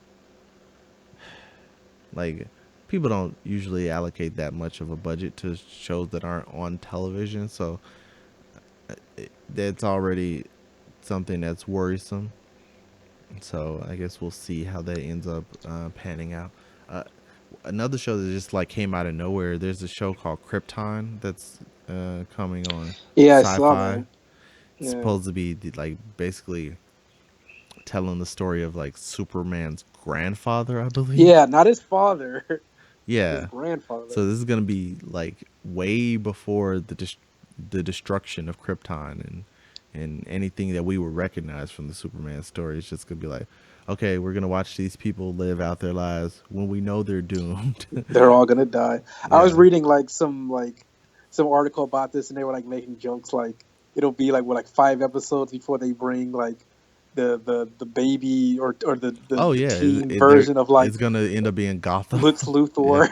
like people don't usually allocate that much of a budget to shows that aren't on television, so that's already something that's worrisome. So I guess we'll see how that ends up panning out. Uh, Another show that just like came out of nowhere. There's a show called Krypton that's coming on Yeah, I saw Sci-Fi. that. It's Yeah. supposed to be like basically telling the story of like Superman's grandfather, I believe. Yeah, not his father, his Yeah. grandfather. So this is gonna be like way before the destruction of Krypton and anything that we would recognize from the Superman story. It's just gonna be like, okay, we're gonna watch these people live out their lives when we know they're doomed. They're all going to die. I was Yeah. reading like some article about this, and they were like making jokes like it'll be like what, like 5 episodes before they bring like the baby or Oh the yeah, teen version of like it's gonna end up being Gotham. Lex Yeah. Luthor,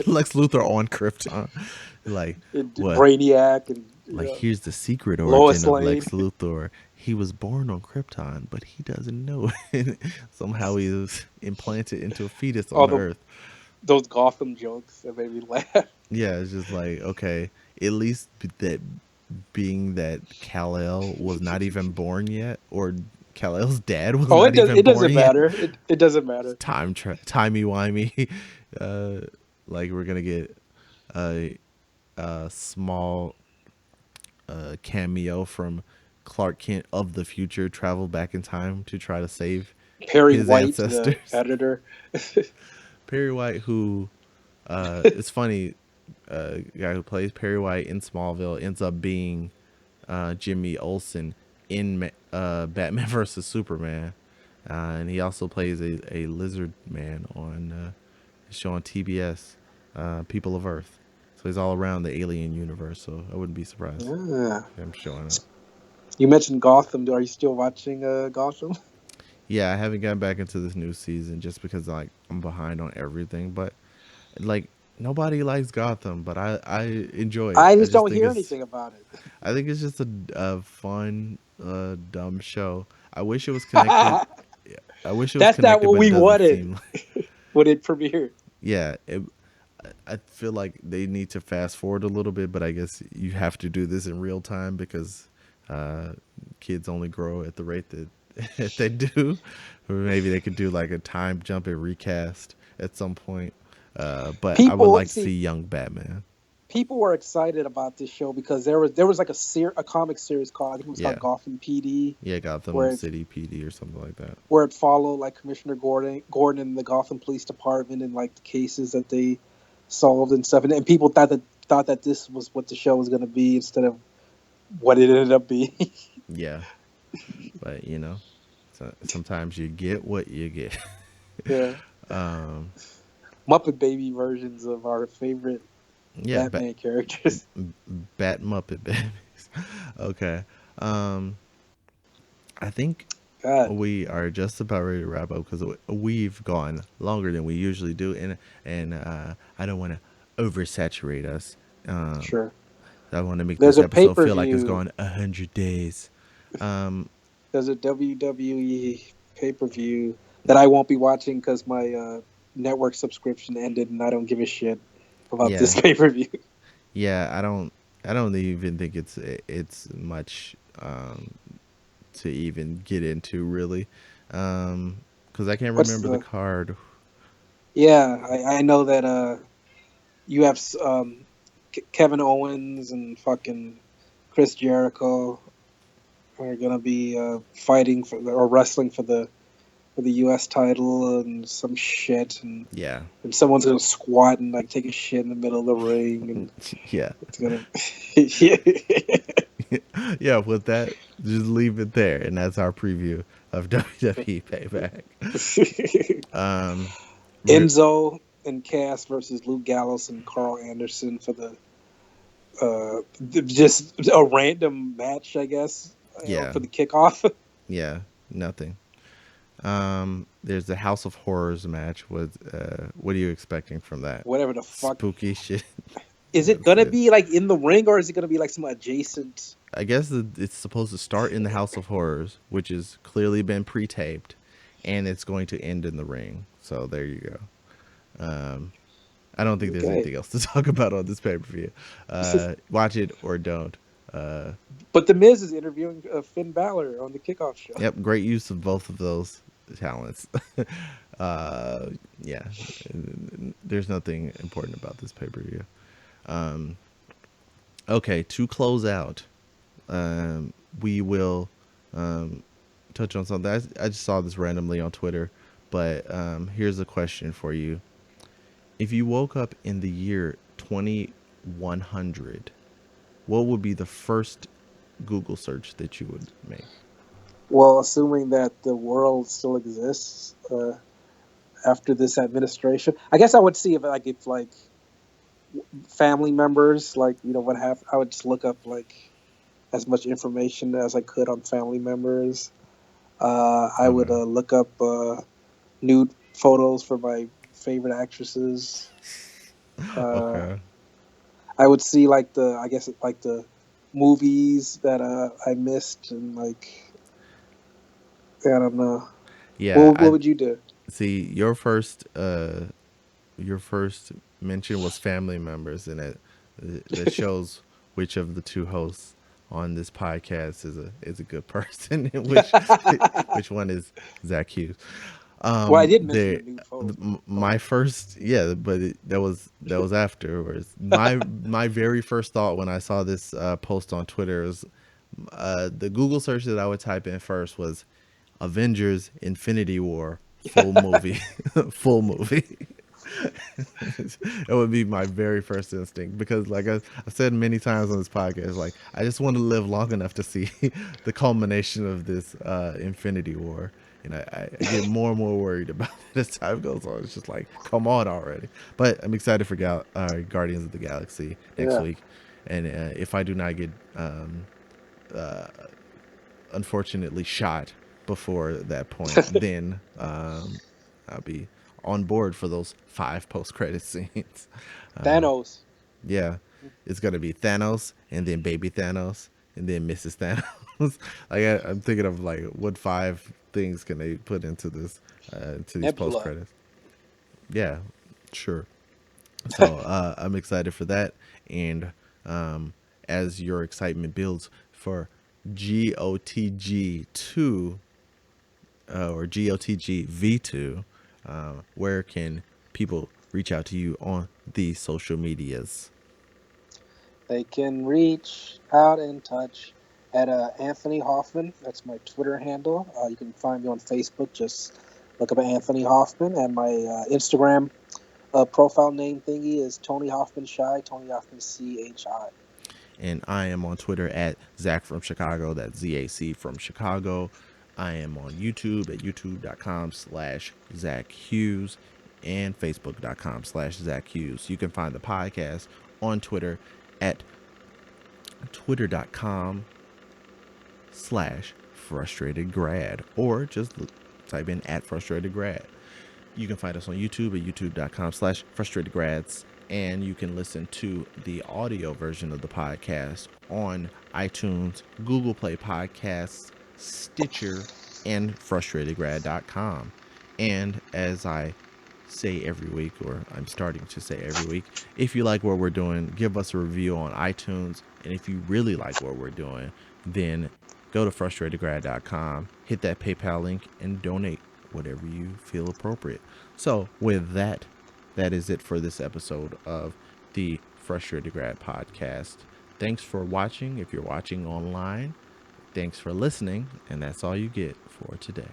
Lex Luthor on Krypton. Like and what? Brainiac, and Like here's the secret origin Lois of Lane. Lex Luthor. He was born on Krypton, but he doesn't know it. Somehow he was implanted into a fetus All on Earth. those Gotham jokes that made me laugh. Yeah, it's just like, okay, at least that being that Kal-El was not even born yet, or Kal-El's dad was Oh, not even it born doesn't yet. matter. It doesn't matter. Timey wimey. Uh, like we're gonna get a small cameo from Clark Kent of the future travel back in time to try to save Perry his White, the ancestors. editor. Perry White, who it's funny, guy who plays Perry White in Smallville ends up being Jimmy Olsen in Batman versus Superman, and he also plays a lizard man on a show on TBS, People of Earth. So he's all around the alien universe. So I wouldn't be surprised Yeah. if him showing up. You mentioned Gotham. Are you still watching Gotham? Yeah, I haven't gotten back into this new season just because like I'm behind on everything. But like nobody likes Gotham, but I enjoy it. I I just just don't think hear it's anything about it. I think it's just a fun, dumb show. I wish it was connected. I wish it was That's not connected, what but it we doesn't wanted seem like. when it premiered. Yeah, I feel like they need to fast forward a little bit, but I guess you have to do this in real time because uh, kids only grow at the rate that, that they do. Or maybe they could do like a time jump and recast at some point. But I would People like to see see young Batman. people were excited about this show because there was like a comic series called, I think it was called Yeah, Gotham PD, yeah, Gotham where it City PD or something like that. where it followed like Commissioner Gordon and the Gotham Police Department and like the cases that they solved and stuff, and people thought that this was what the show was going to be instead of what it ended up being. Yeah, but so sometimes you get what you get. Yeah, um, Muppet Baby versions of our favorite yeah, Batman characters. Bat Muppet Babies. Okay. Um, I think God, we are just about ready to wrap up because we've gone longer than we usually do, and I don't want to oversaturate us. Um, sure. I want to make There's this a pay episode per feel like it's view. gone 100 days. Um, There's a WWE pay per view that I won't be watching because my network subscription ended, and I don't give a shit about yeah, this pay per view. yeah. I don't even think it's much to even get into really, because I can't What's remember the the? card. Yeah, I know that you have Kevin Owens and fucking Chris Jericho are gonna be fighting or wrestling for the U.S. title and some shit, Yeah, and someone's gonna squat and like take a shit in the middle of the ring, and yeah. it's gonna. Yeah. Yeah, with that, just leave it there, and that's our preview of WWE Payback. Um, re- Enzo and Cass versus Luke Gallows and Carl Anderson for the just a random match, I guess, yeah, for the kickoff. yeah, nothing. There's the House of Horrors match. What are you expecting from that? Whatever the fuck. Spooky shit. Is it That's gonna it. be like in the ring, or is it gonna be like some adjacent? I guess it's supposed to start in the House of Horrors, which has clearly been pre-taped, and it's going to end in the ring. So there you go. I don't think there's Okay, anything else to talk about on this pay per view. Watch it or don't. Uh, but the Miz is interviewing Finn Balor on the kickoff show. yep, great use of both of those talents. uh, yeah, there's nothing important about this pay per view. Um, okay, to close out, we will touch on something. I just saw this randomly on Twitter, but here's a question for you. If you woke up in the year 2100, what would be the first Google search that you would make? Well, assuming that the world still exists after this administration, I guess I would see if family members, like what have I would just look up like as much information as I could on family members. I would Okay. look up nude photos for my favorite actresses. Uh, Okay. I would see like I guess like the movies that I missed, and like I don't know. Yeah, What I would you do? see your first mention was family members, and that shows which of the two hosts on this podcast is a good person and which one is Zach Hughes. Well, I did mention the There, nude photos. my first, yeah, but that was afterwards. My very first thought when I saw this post on Twitter was The Google search that I would type in first was Avengers Infinity War full movie. Full movie. It would be my very first instinct because, like I've said many times on this podcast, like I just want to live long enough to see the culmination of this Infinity War. And I get more and more worried about it as time goes on. It's just like, come on already. But I'm excited for Guardians of the Galaxy next Yeah. week. And if I do not get unfortunately shot before that point, then I'll be on board for those 5 post-credit scenes. Thanos. Yeah, it's gonna be Thanos and then baby Thanos and then Mrs. Thanos. Like I'm thinking of like what 5 things can they put into these post Nebula. credits. Yeah, sure. So I'm excited for that, and um, as your excitement builds for GOTG 2 or GOTG V2, where can people reach out to you on the social medias? They can reach out and touch at Anthony Hoffman. That's my Twitter handle. You can find me on Facebook. Just look up Anthony Hoffman. And my Instagram profile name thingy is Tony Hoffman Shy, Tony Hoffman CHI. And I am on Twitter at Zach from Chicago. That's ZAC from Chicago. I am on YouTube at youtube.com/Zach Hughes and facebook.com/Zach Hughes. You can find the podcast on Twitter at twitter.com/frustratedgrad or just type in at frustratedgrad. You can find us on YouTube at youtube.com/frustratedgrads, and you can listen to the audio version of the podcast on iTunes, Google Play Podcasts, Stitcher, and frustratedgrad.com. And as I say every week, or I'm starting to say every week, if you like what we're doing, give us a review on iTunes. And if you really like what we're doing, then go to frustratedgrad.com, hit that PayPal link, and donate whatever you feel appropriate. So, with that, that is it for this episode of the Frustrated Grad podcast. Thanks for watching. If you're watching online, thanks for listening, and that's all you get for today.